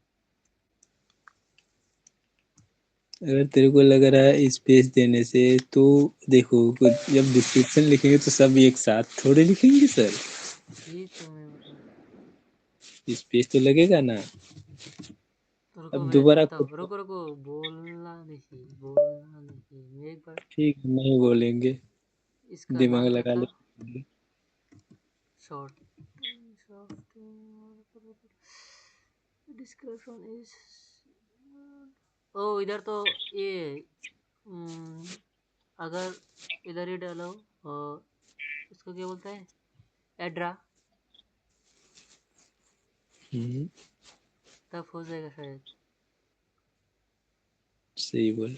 अगर तेरे को लग रहा है स्पेस देने से, तो देखो जब डिस्क्रिप्शन लिखेंगे तो सब एक साथ थोड़े लिखेंगे सर। ये तो मैं बता। स्पेस तो लगेगा ना। तो रुको अब मैं दोबारा देखता हूँ। रुको रुको, बोलना नहीं मैं एक बार। ठीक है, नहीं बोलेंगे, इसका दिमाग नाम क्या लगा था? ले। Short description is. ओ इधर तो ये अगर इधर ही डालो इसको क्या बोलते हैं, एड्रा, तब हो जाएगा शायद। सही बोल।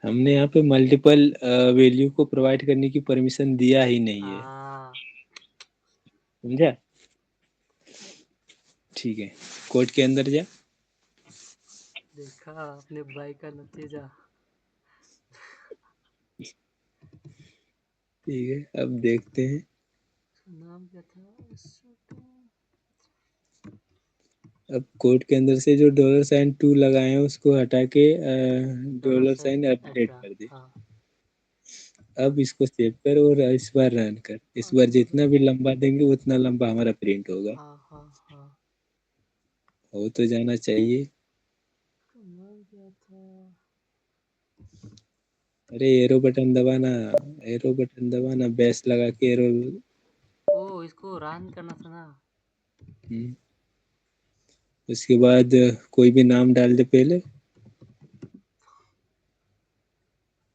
हमने यहाँ पे मल्टीपल वैल्यू को प्रोवाइड करने की परमिशन दिया ही नहीं है, हाँ समझा? ठीक है, कोड के अंदर जा। देखा अपने भाई का नतीजा। ठीक है, अब देखते हैं। नाम क्या था? अब कोड के अंदर से जो $2 लगाए हैं उसको हटा के $, $, अपडेट एड्रा। कर दे। हाँ अब इसको सेव कर और इस बार रन कर। इस बार जितना भी लंबा देंगे उतना लंबा हमारा प्रिंट होगा। हाँ हाँ हाँ। हो तो जाना चाहिए। नाम क्या था? अरे एरो बटन दबाना, एरो बटन दबाना, बेस लगा के एरो। ओ इसको रन करना था ना। उसके बाद कोई भी नाम डाल दे पहले,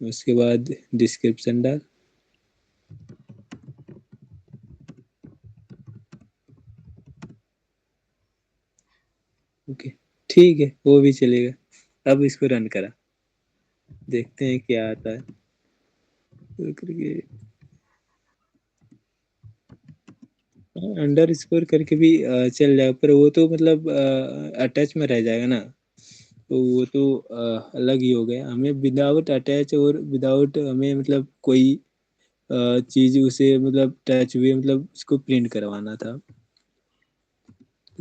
उसके बाद डिस्क्रिप्शन डाल। ओके, ठीक है, वो भी चलेगा। अब इसको रन करा, देखते हैं क्या आता है। करके अंडर स्कोर करके भी चल जाएगा, पर वो तो मतलब अटैच में रह जाएगा ना, तो वो तो अलग ही हो गया। हमें विदाउट अटैच और विदाउट हमें मतलब कोई चीज उसे मतलब टच हुए मतलब उसको प्रिंट करवाना था।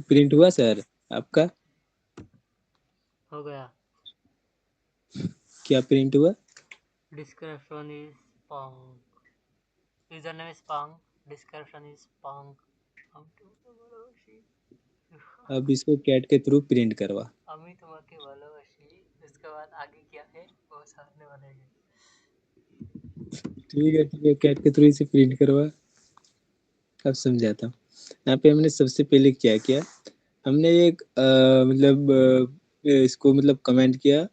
प्रिंट हुआ सर आपका? हो गया। क्या प्रिंट हुआ? Description is punk, user name is punk, description is punk. अब इसको कैट के थ्रू प्रिंट करवा। আমি তোমাকে ভালোবাসি। इसके बाद आगे क्या है वो सामने बनेगा। ठीक है, कैट के थ्रू इसे प्रिंट करवा। अब समझाता हूँ। यहाँ पे हमने सबसे पहले क्या किया, हमने एक मतलब इसको मतलब कमेंट किया,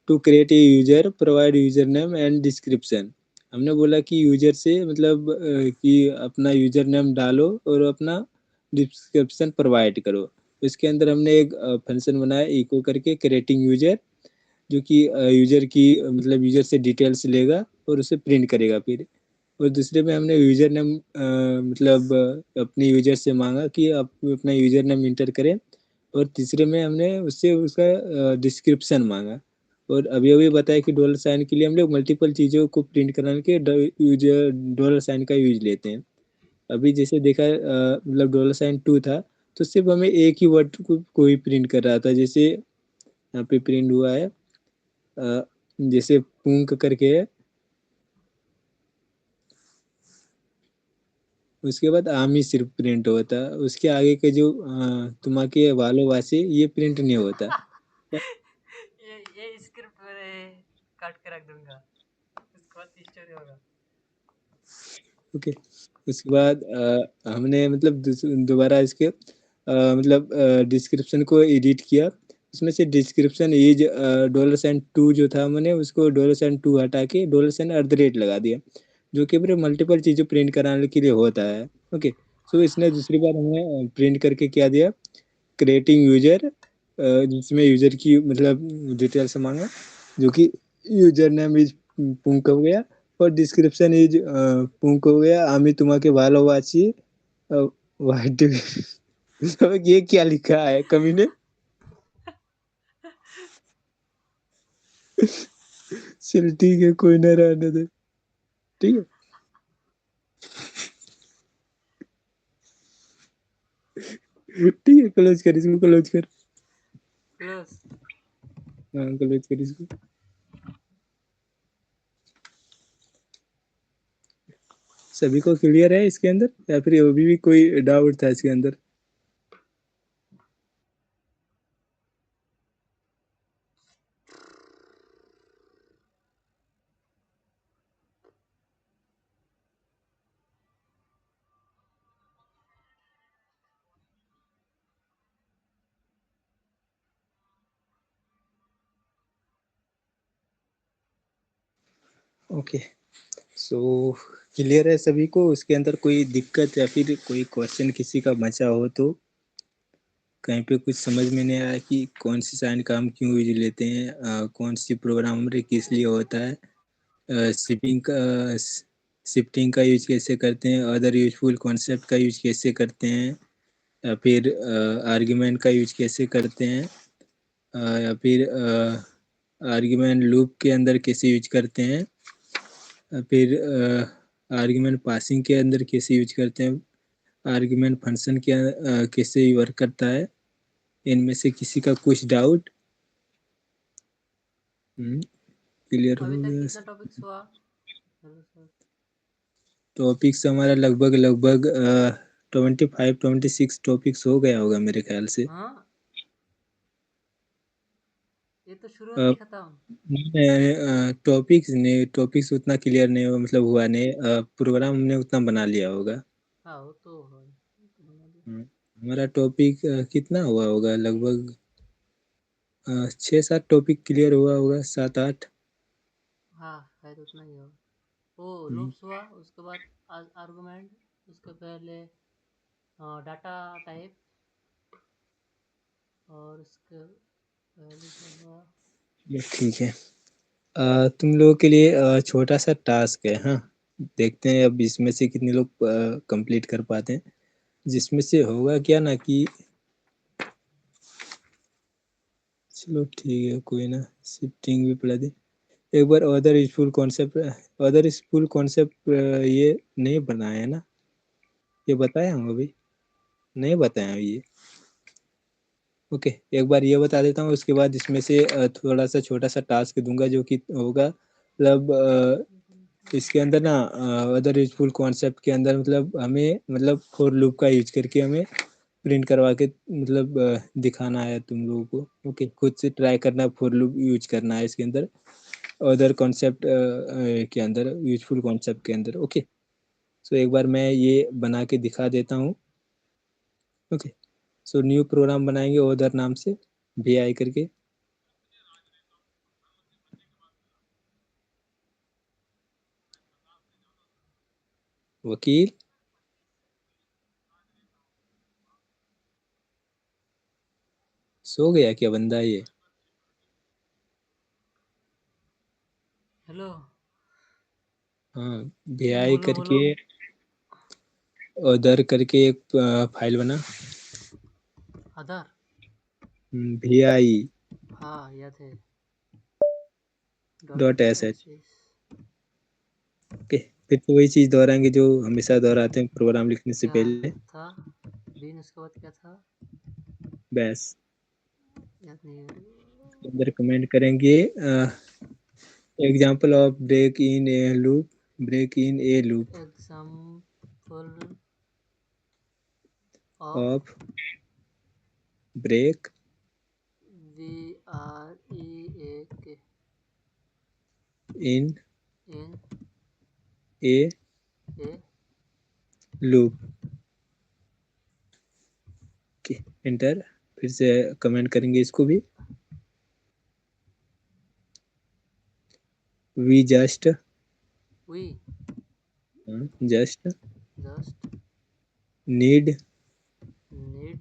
to create a user provide user name and description. हमने बोला कि यूजर से मतलब कि अपना यूजर नेम डालो और अपना डिस्क्रिप्शन प्रोवाइड करो। इसके अंदर हमने एक फंक्शन बनाया इको करके, क्रिएटिंग यूजर, जो कि यूजर की मतलब यूजर से डिटेल्स लेगा और उसे प्रिंट करेगा फिर। और दूसरे में हमने यूजर नेम मतलब अपने यूजर से मांगा कि आप अपना यूजर नेम इंटर करें। और तीसरे में हमने उससे उसका डिस्क्रिप्शन मांगा। और अभी अभी बताया कि $साइन के लिए हम लोग मल्टीपल चीज़ों को प्रिंट कराने के यूजर $साइन का यूज लेते हैं। अभी जैसे देखा मतलब $2 था, तो सिर्फ हमें एक ही वर्ड को ही प्रिंट कर रहा था। जैसे यहाँ पे प्रिंट हुआ है जैसे पूंक करके है, उसके बाद आमी सिर्फ प्रिंट होता, उसके आगे के जो तुम्हारे वालो वासी ये प्रिंट नहीं होता। ये स्क्रिप्ट मैंने काट के रख दूंगा, उसके बाद स्टोरी होगा। ओके, उसके बाद हमने मतलब दोबारा इसके मतलब डिस्क्रिप्शन को एडिट किया। उसमें से डिस्क्रिप्शन इज $2 जो था मैंने उसको $2 हटा के $@ लगा दिया, जो कि मेरे मल्टीपल चीज़ें प्रिंट कराने के लिए होता है। ओके, सो इसने दूसरी बार हमें प्रिंट करके क्या दिया, क्रिएटिंग यूजर, जिसमें यूजर की मतलब डिटेल्स मांगा, जो कि यूजर नेम इज पुंक हो गया और डिस्क्रिप्शन इज पुंक हो गया। आमी तुम्हारे ভালোবাসি व्हाट ये क्या लिखा है कमी ने? चल ठीक है, कोई ना, रहने दे, ठीक है। ठीक है, क्लोज कर इसको, क्लोज कर। क्लोज। हाँ, क्लोज कर इसको। सभी को क्लियर है इसके अंदर, या फिर अभी भी कोई डाउट था इसके अंदर? ओके, सो क्लियर है सभी को? उसके अंदर कोई दिक्कत या फिर कोई क्वेश्चन किसी का बचा हो तो? कहीं पे कुछ समझ में नहीं आया कि कौन सी साइन काम क्यों यूज लेते हैं, कौन सी प्रोग्राम किस लिए होता है, शिपिंग का शिफ्टिंग का यूज कैसे करते हैं, अदर यूजफुल कॉन्सेप्ट का यूज कैसे करते हैं, या फिर आर्ग्यूमेंट का यूज कैसे करते हैं, या फिर आर्ग्यूमेंट लूप के अंदर कैसे यूज करते हैं, या फिर आर्ग्यूमेंट पासिंग के अंदर कैसे यूज करते हैं, आर्ग्यूमेंट फंक्शन के कैसे वर्क करता है। इनमें से किसी का कुछ डाउट? क्लियर अभी हो तक गया? कितना टॉपिक्स हुआ? Hello sir. टॉपिक्स हमारा लगभग 25-26 टॉपिक्स हो गया होगा मेरे ख्याल से। हाँ, ये तो शुरू में ही खत्म। टॉपिक्स नहीं, टॉपिक्स उतना क्लियर नहीं हुआ, मतलब हुआ नहीं, प्रोग्राम हमने उतना बना लिया होगा। हाँ, वो तो है। हमारा टॉपिक कितना हुआ होगा, लगभग 6-7 टॉपिक क्लियर हुआ होगा, 7-8। हाँ, शायद उतना ही हो। वो लूप्स हुआ, उसके बाद आर्गुमेंट, उसके पहले डाटा टाइप, और उसके पहले क्या हुआ? ये ठीक है। तुम लोगों के लिए छोटा सा टास्क है, हाँ, देखते हैं अब इसमें से कितने लोग कंप्लीट कर पाते हैं। जिसमें से होगा क्या ना कि, चलो ठीक है, कोई ना, शिफ्टिंग भी पढ़ा दे एक बार। अदर स्कूल कॉन्सेप्ट ये नहीं बनाया है ना? ये बताया हूँ अभी? नहीं बताया हूँ ये? ओके, एक बार ये बता देता हूँ, उसके बाद इसमें से थोड़ा सा छोटा सा टास्क दूंगा, जो कि होगा मतलब इसके अंदर ना, अदर यूजफुल कॉन्सेप्ट के अंदर मतलब हमें मतलब फॉर लूप का यूज करके हमें प्रिंट करवा के मतलब दिखाना है तुम लोगों को। ओके, खुद से ट्राई करना, फॉर लूप यूज करना है इसके अंदर, अदर कॉन्सेप्ट के अंदर, यूजफुल कॉन्सेप्ट के अंदर। ओके, सो एक बार मैं ये बना के दिखा देता हूँ। ओके, सो न्यू प्रोग्राम बनाएंगे अदर नाम से, VI करके। वकील सो गया क्या बंदा ये? हेलो। हाँ, VI बोलो बोलो। करके अदर करके एक फाइल बना, आधार। VI हाँ, याद है। .sh। ओके, फिर तो वही चीज़ दोहराएंगे जो हमेशा दोहराते हैं प्रोग्राम लिखने से क्या पहले। था? दिन उसके बाद क्या था? बस याद नहीं है। अंदर कमेंट करेंगे example of break in a loop, break in a loop example of of break BREAK in in a a loop. Okay, enter. फिर से कमेंट करेंगे इसको भी। We just we just just need need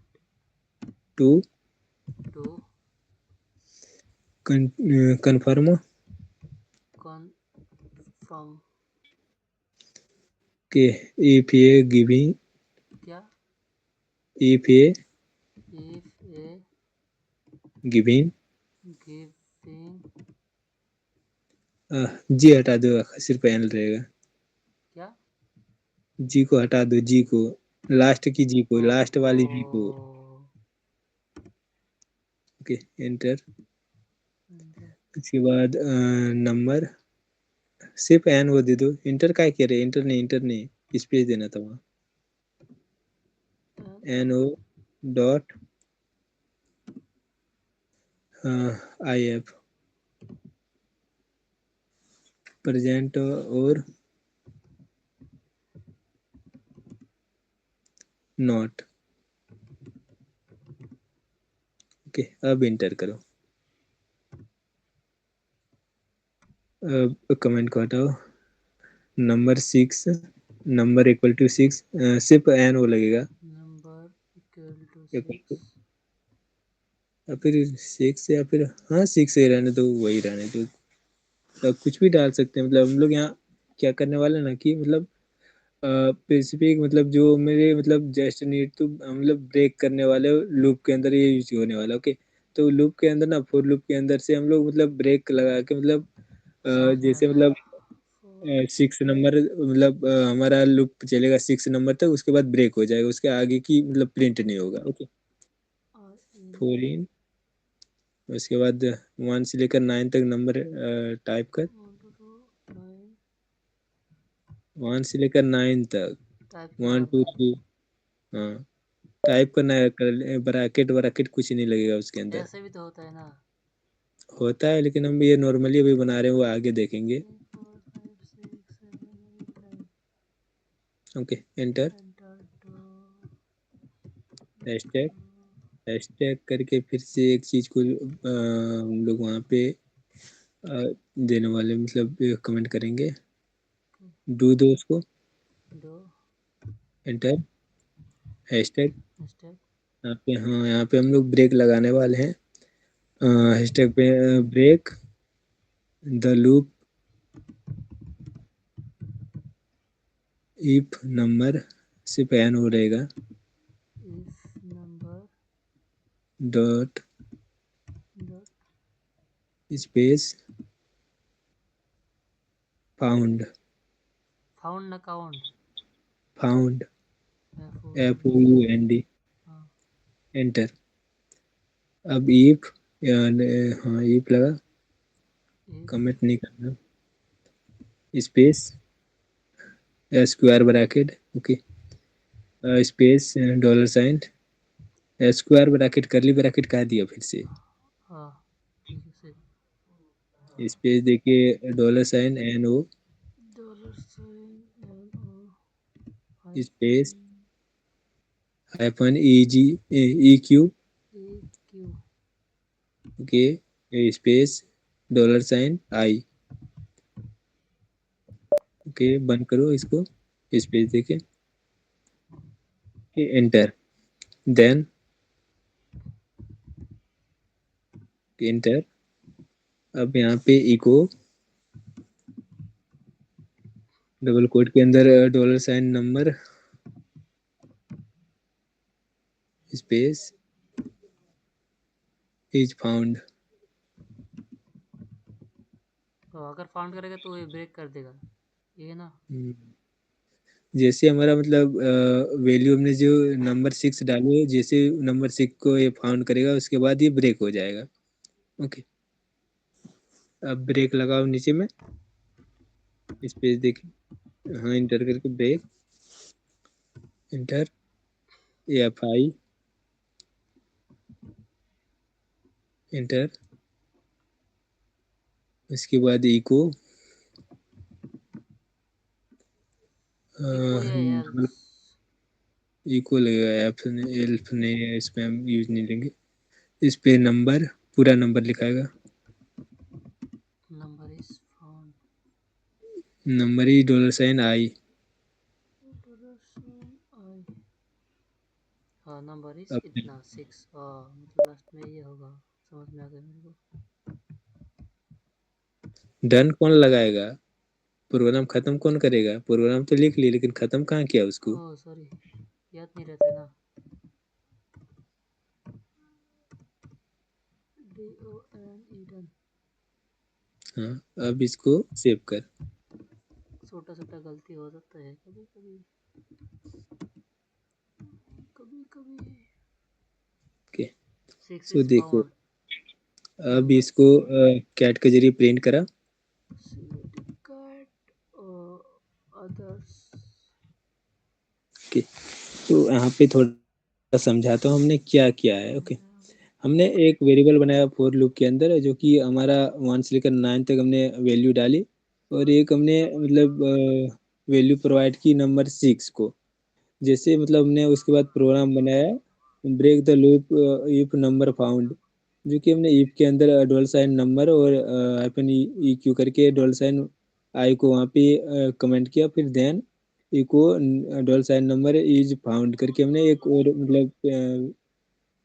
to to confirm confirm के if a giving क्या if a if a giving giving जी हटा दो, सिर्फ एन रहेगा। क्या जी को हटा दो, जी को लास्ट की, जी को लास्ट वाली जी को। ओहो, ओके एंटर। enter, इसके बाद नंबर सिर्फ एन वो दे दो। इंटर का कह रहे, इंटर नहीं स्पेस देना था वहाँ। N O dot I F present और नॉट। ओके अब इंटर करो। अब कमेंट को हटाओ। नंबर 6 नंबर इक्वल टू 6 सिर्फ एन वो लगेगा। number equal to equal 6 to, या फिर 6 या फिर हाँ 6 ही रहने दो, वही रहने दो। तो कुछ भी डाल सकते हैं। मतलब हम लोग यहाँ क्या करने वाले ना कि मतलब स्पेसिफिक, मतलब जो मेरे मतलब जस्ट नीड टू मतलब ब्रेक करने वाले लूप के अंदर ये यूज होने वाला। ओके तो लूप के अंदर ना, फॉर लूप के अंदर से हम लोग मतलब ब्रेक लगा के मतलब समझ में आ जैसे गया मतलब for 6 नंबर मतलब हमारा लूप चलेगा 6 नंबर तक, उसके बाद ब्रेक हो जाएगा, उसके आगे की मतलब प्रिंट नहीं होगा। ओके or in फोर इन, उसके बाद 1 से लेकर 9 तक नंबर टाइप कर। 1 to 9 1 से लेकर 9 तक टाइप के 1 बाद 2 3 हाँ टाइप करना है। ब्रैकेट ब्रैकेट कुछ नहीं लगेगा उसके अंदर। ऐसे भी तो होता है ना। होता है लेकिन हम ये नॉर्मली अभी बना रहे हैं, वो आगे देखेंगे। 3 4 5 6 7 8 9 okay enter. enter to hashtag hashtag करके फिर से एक चीज को हम लोग वहाँ पे देने वाले, मतलब कमेंट करेंगे। डू दो उसको do एंटर। हैशटैग step यहाँ पे, हाँ यहाँ पे हम लोग ब्रेक लगाने वाले हैं। हैशटैग पे break the loop if number सिर्फ एन हो रहेगा if number dot dot space found found account found f o F u O U N D हाँ एंटर। अब इफ हाँ इफ लगा, if कमेंट नहीं करना, space square bracket. Okay space dollar sign square bracket curly bracket कह दिया फिर से। हाँ ठीक है सही स्पेस देखिए dollar sign N O dollar sign and space hyphen hyphen E G E Q a q okay space dollar sign I. Okay बंद करो इसको, स्पेस देके एंटर। Then enter. अब यहाँ पे इको डबल कोट के अंदर dollar sign number space is found. तो अगर फाउंड करेगा तो ये ब्रेक कर देगा ये ना। जैसे हमारा मतलब वैल्यू हमने जो नंबर 6 डाले, जैसे नंबर 6 को ये फाउंड करेगा उसके बाद ये ब्रेक हो जाएगा। ओके अब ब्रेक लगाओ नीचे में, स्पेस देखिए, हाँ इंटर करके break enter F I enter. उसके बाद इको इको या एल्स इको लगेगा, एफ एल्फ नहीं, इसमें हम यूज नहीं लेंगे। इस पे नंबर पूरा नंबर लिखाएगा। number is found नंबर ही $i। हाँ नंबर इज अब इतना 6 मतलब लास्ट में ये होगा। समझ में आ गया मेरे को। डन कौन लगाएगा? प्रोग्राम खत्म कौन करेगा? प्रोग्राम तो लिख ली लेकिन खत्म कहाँ किया उसको? ओह सॉरी, याद नहीं रहता ना। DONE done. हाँ अब इसको सेव कर। छोटा छोटा गलती हो सकता है कभी कभी, कभी कभी। ओके, 6 सो इज देखो फाउंड। अब नंबर इसको कैट के जरिए प्रिंट करा। cat others। ओके, तो यहाँ पे थोड़ा समझाता हूँ हमने क्या किया है। ओके, हमने एक वेरिएबल बनाया फॉर लूप के अंदर जो कि हमारा 1 से लेकर 9 तक हमने वैल्यू डाली, और एक हमने मतलब वैल्यू प्रोवाइड की नंबर 6 को। जैसे मतलब हमने उसके बाद प्रोग्राम बनाया break the loop if number found, जो कि हमने इफ के अंदर डॉलर साइन नंबर और हाइफन ई क्यू करके डॉलर साइन आई को वहाँ पे कमेंट किया, फिर then echo dollar sign number is found करके हमने एक और मतलब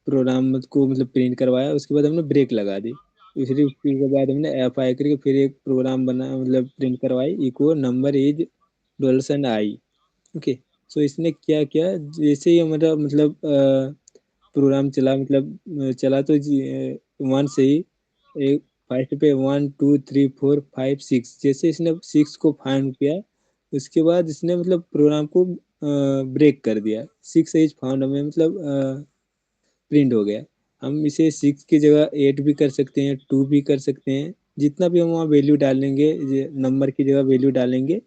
प्रोग्राम को मतलब प्रिंट करवाया। उसके बाद हमने ब्रेक लगा दी। फिर उसके बाद हमने एफ आई करके फिर एक प्रोग्राम बना मतलब प्रिंट करवाई echo number is dollar sign I. Okay, so इसने क्या किया, जैसे ही हमारा मतलब प्रोग्राम चला मतलब चला तो 1 से ही एक फर्स्ट पे 1 2 3 4 5 6, जैसे इसने 6 को फाइंड किया उसके बाद इसने मतलब प्रोग्राम को ब्रेक कर दिया। 6 इज फाउंड हमें मतलब प्रिंट हो गया। हम इसे 6 की जगह 8 भी कर सकते हैं, 2 भी कर सकते हैं, जितना भी हम वहाँ वैल्यू डालेंगे नंबर की जगह वैल्यू डालेंगे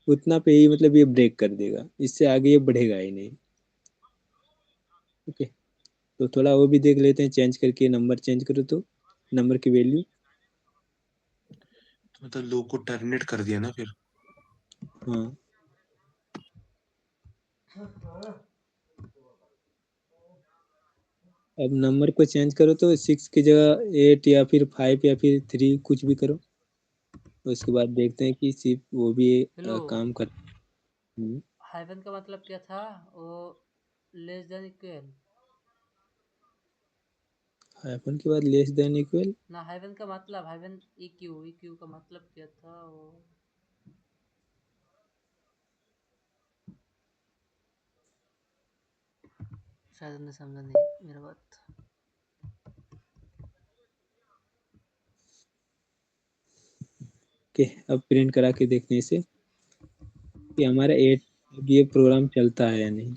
उतना पे ही मतलब ये ब्रेक कर देगा, इससे आगे ये बढ़ेगा ही नहीं। ओके, तो थोड़ा वो भी देख लेते हैं, चेंज करके नंबर चेंज करो तो नंबर की वैल्यू। मतलब लो को टर्मिनेट कर दिया ना फिर। हाँ, अब नंबर को चेंज करो तो 6 की जगह 8 या फिर 5 या फिर 3 कुछ भी करो। उसके बाद देखते हैं कि सिर्फ वो भी हेलो, काम कर। हाइफन का मतलब क्या था? वो लेस देन इक्वल हाइफन के बाद लेस देन इक्वल। ना। हाइफन का मतलब हाइफन इक्यू का मतलब क्या था वो? शायद उन्हें समझा नहीं मेरा बात। ओके, अब प्रिंट करा के देखते हैं इसे कि हमारा 8 ये प्रोग्राम चलता है या नहीं।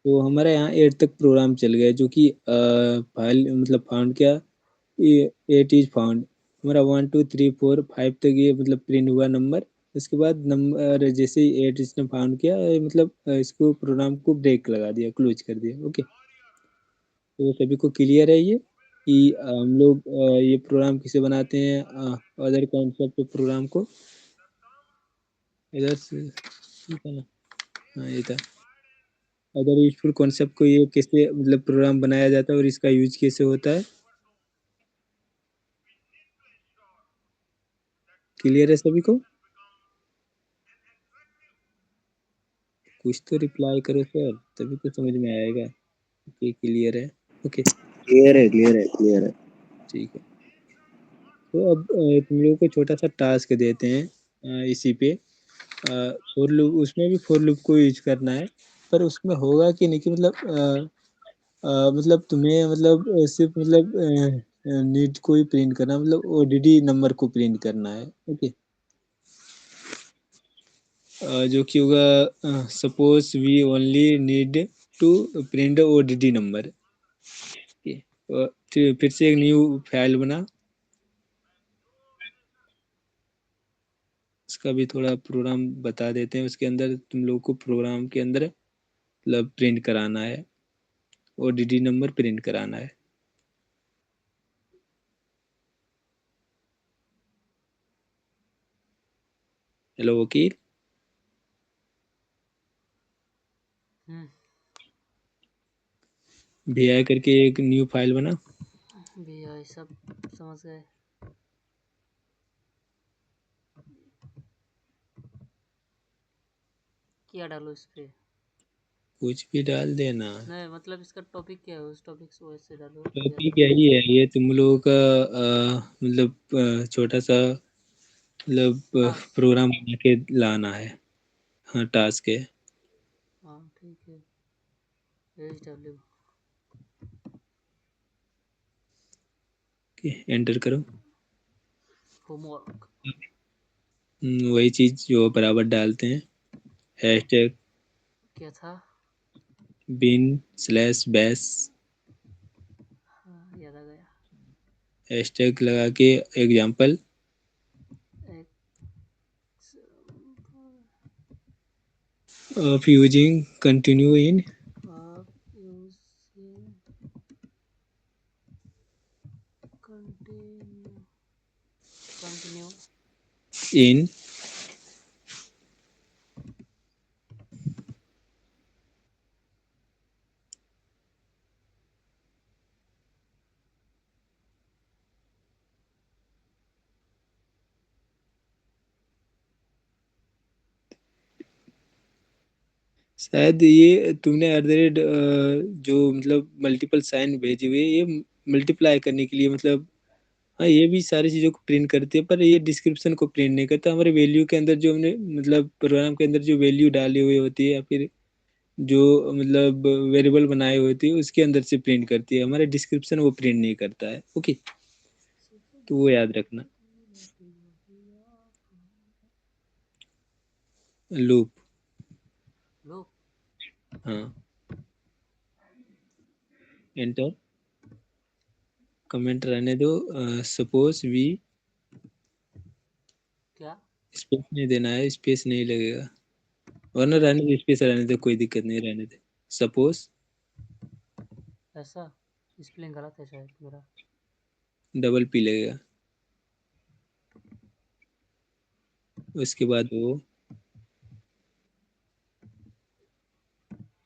तो हमारा यहाँ 8 तक प्रोग्राम चल गया, जो कि फाइल मतलब फाउंड किया 8 इज फाउंड। हमारा 1 2 3 4 5 तक ये मतलब प्रिंट हुआ नंबर। उसके बाद नंबर जैसे ही 8 इसने फाउंड किया मतलब इसको प्रोग्राम को ब्रेक लगा दिया, क्लोज कर दिया। ओके, तो सभी को क्लियर है ये कि हम लोग ये प्रोग्राम किसे बनाते हैं, अदर कॉन्सेप्ट प्रोग्राम को। इधर से ये था ना, हाँ ये था। अदर यूजफुल कॉन्सेप्ट को ये कैसे मतलब प्रोग्राम बनाया जाता है और इसका यूज कैसे होता है। क्लियर है सभी को? कुछ तो रिप्लाई करो सर, तभी तो समझ में आएगा कि क्लियर है। ओके, क्लियर है, क्लियर है, क्लियर है। ठीक है। तो अब तुम लोगों को छोटा सा टास्क देते हैं इसी पे। फॉर लूप, उसमें भी फॉर लूप को यूज करना है, पर उसमें होगा कि नहीं कि मतलब मतलब तुम्हें मतलब सिर्फ मतलब नीड को ही प्रिंट करना, मतलब ओडीडी नंबर को प्रिंट करना है। ओके, जो कि होगा suppose we only need to print odd number. फिर से एक न्यू फाइल बना, उसका भी थोड़ा प्रोग्राम बता देते हैं। उसके अंदर तुम लोग को प्रोग्राम के अंदर मतलब प्रिंट कराना है, ओडीडी नंबर प्रिंट कराना है। हेलो वकील, VI करके एक न्यू फाइल बना। भैया सब समझ गए। क्या डालो इस पे? कुछ भी डाल देना। नहीं मतलब इसका टॉपिक क्या है, उस टॉपिक से वैसे डालो या टॉपिक तो यही है, ये तुम लोगों का मतलब छोटा सा मतलब टास्क। प्रोग्राम बना के लाना है। हाँ टास्क है। हाँ ठीक है। HW एंटर करो। होमवर्क। वही चीज जो बराबर डालते हैं। हैशटैग क्या था? bin/bash हाँ याद आ गया। हैशटैग लगा के एग्जाम्पल एक of using continue in of using continue इन शायद ये तुमने एट द रेट जो मतलब मल्टीपल साइन भेजे हुए ये मल्टीप्लाई करने के लिए मतलब। हाँ ये भी सारी चीज़ों को प्रिंट करती है पर ये डिस्क्रिप्शन को प्रिंट नहीं करता। हमारे वैल्यू के अंदर जो हमने मतलब प्रोग्राम के अंदर जो वैल्यू डाली हुई होती है या फिर जो मतलब वेरिएबल बनाए हुए होती है उसके अंदर से प्रिंट करती है। हमारे डिस्क्रिप्शन वो प्रिंट नहीं करता है। ओके तो वो याद रखना। लूप। लो। हाँ एंटर। कमेंट रहने दो। सपोज वी क्या? स्पेस नहीं देना है, स्पेस नहीं लगेगा वरना रहने दो, स्पेस रहने दो, कोई दिक्कत नहीं, रहने दे। सपोज ऐसा स्पेलिंग गलत है शायद मेरा। डबल पी लगेगा। उसके बाद वो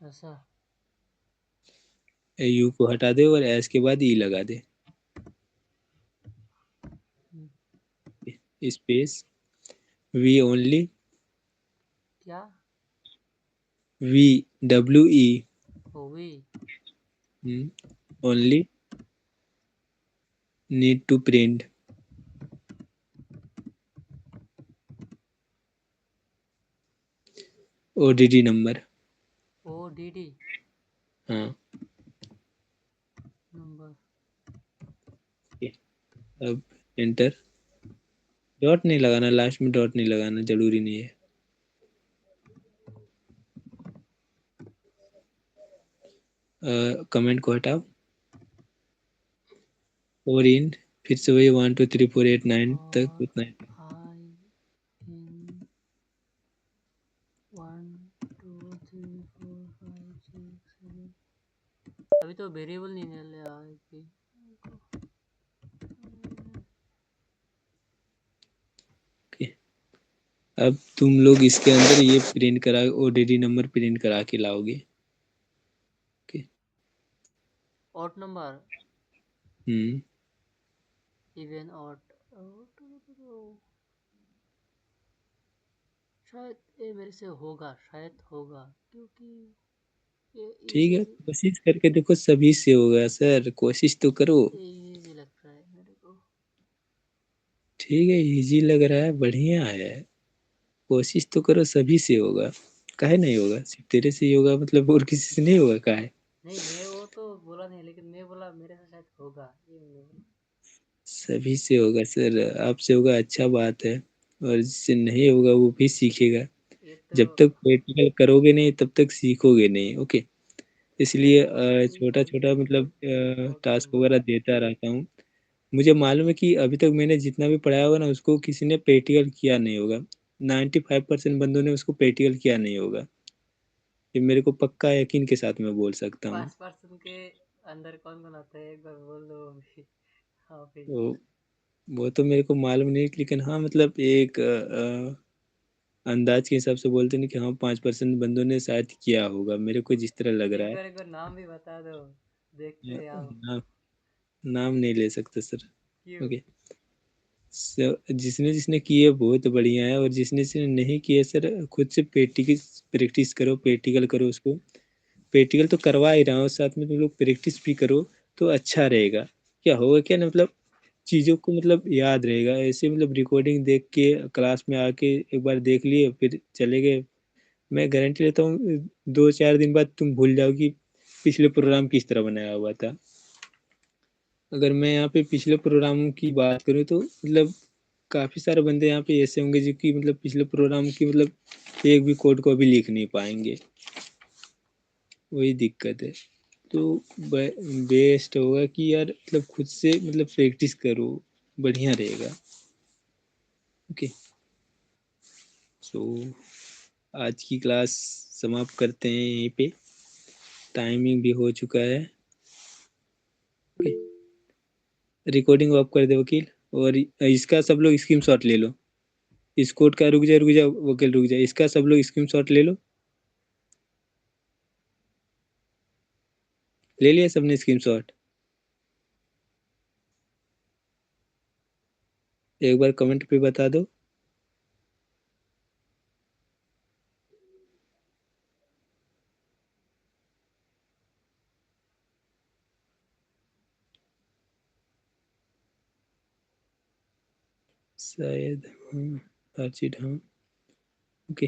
ऐसा यू को हटा दे और एस के बाद ई लगा दे। स्पेस वी ओनली क्या? वी डब्ल्यू ई ओवी only need to print odd number. ODD हाँ नंबर। अब एंटर। डॉट नहीं लगाना, लास्ट में डॉट नहीं लगाना, जरूरी नहीं है। कमेंट को हटाओ और इन फिर से वही 1 2 3 4 8 9 तक और उतना ही। आई इन 1 2 3 4 5 6 7। अभी तो वेरिएबल नहीं निकले आई की। Okay. अब तुम लोग इसके अंदर ये प्रिंट करा ओडीडी नंबर प्रिंट करा के लाओगे। ओके ऑट नंबर हम्म इवन ऑट। शायद ये मेरे से होगा, शायद होगा क्योंकि ये ठीक इजी। है कोशिश करके देखो, सभी से होगा सर, कोशिश तो करो। इजी लग रहा है मेरे को। ठीक है इजी लग रहा है, बढ़िया है। कोशिश तो करो, सभी से होगा। काहे नहीं होगा, सिर्फ तेरे से ही होगा मतलब और किसी से नहीं होगा काहे। नहीं मैं वो तो बोला नहीं, लेकिन मैं बोला मेरे से शायद होगा, ये मैंने बोला। सभी से होगा सर, आपसे होगा अच्छा बात है। और जिससे नहीं होगा वो भी सीखेगा। ये तो जब तक प्रैक्टिकल करोगे नहीं तब तक सीखोगे नहीं। ओके इसलिए छोटा छोटा मतलब ऑट टास्क नंबर। वगैरह देता रहता हूँ। मुझे मालूम है कि अभी तक मैंने जितना भी पढ़ाया होगा ना उसको किसी ने प्रैक्टिकल किया नहीं होगा। 95% बंदों ने उसको प्रैक्टिकल किया नहीं होगा। ये मेरे को पक्का यकीन के साथ मैं बोल सकता हूँ। 5% के अंदर कौन कौन आता है एक बार बोल दो अभी। हाँ फिर। तो वो तो मेरे को मालूम नहीं लेकिन हाँ मतलब एक अंदाज के हिसाब से बोलते नहीं कि हाँ 5% बंदों ने शायद किया होगा, मेरे को जिस तरह लग रहा है। एक बार नाम भी बता दो, देखते हैं आओ। नाम नाम नहीं ले सकते सर। क्यों? ओके जिसने जिसने किए बहुत बढ़िया है, और जिसने जिसने नहीं किए सर खुद से प्रैक्टिस करो, प्रैक्टिकल करो उसको। प्रैक्टिकल तो करवा ही रहा हूँ, साथ में तुम लोग प्रैक्टिस भी करो तो अच्छा रहेगा। क्या होगा क्या ना, मतलब चीज़ों को मतलब याद रहेगा। ऐसे मतलब रिकॉर्डिंग देख के क्लास में आके एक बार देख लिए फिर चले गए, मैं गारंटी लेता हूँ 2-4 दिन बाद तुम भूल जाओगी पिछले प्रोग्राम किस तरह बनाया हुआ था। अगर मैं यहाँ पे पिछले प्रोग्रामों की बात करूँ तो मतलब काफ़ी सारे बंदे यहाँ पे ऐसे होंगे जो कि मतलब पिछले प्रोग्राम की मतलब एक भी कोड को अभी लिख नहीं पाएंगे, वही दिक्कत है। तो बेस्ट होगा कि यार मतलब खुद से मतलब प्रैक्टिस करो, बढ़िया रहेगा। ओके, सो आज की क्लास समाप्त करते हैं यहीं पे, टाइमिंग भी हो चुका है। ओके, रिकॉर्डिंग ऑफ कर दे वकील, और इसका सब लोग स्क्रीनशॉट ले लो। इस कोड का रुक जा वकील, रुक जा, इसका सब लोग स्क्रीनशॉट ले लो। ले लिया सबने स्क्रीनशॉट? एक बार कमेंट पे बता दो। शायद हाँ, अर्चिड हाँ। ओके,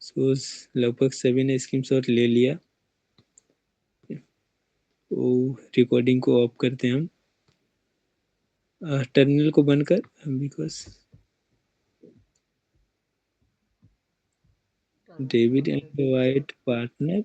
सो लगभग सभी ने स्क्रीनशॉट ले लिया। वो रिकॉर्डिंग को ऑफ करते हैं हम, टर्मिनल को बंद कर, because David and white partner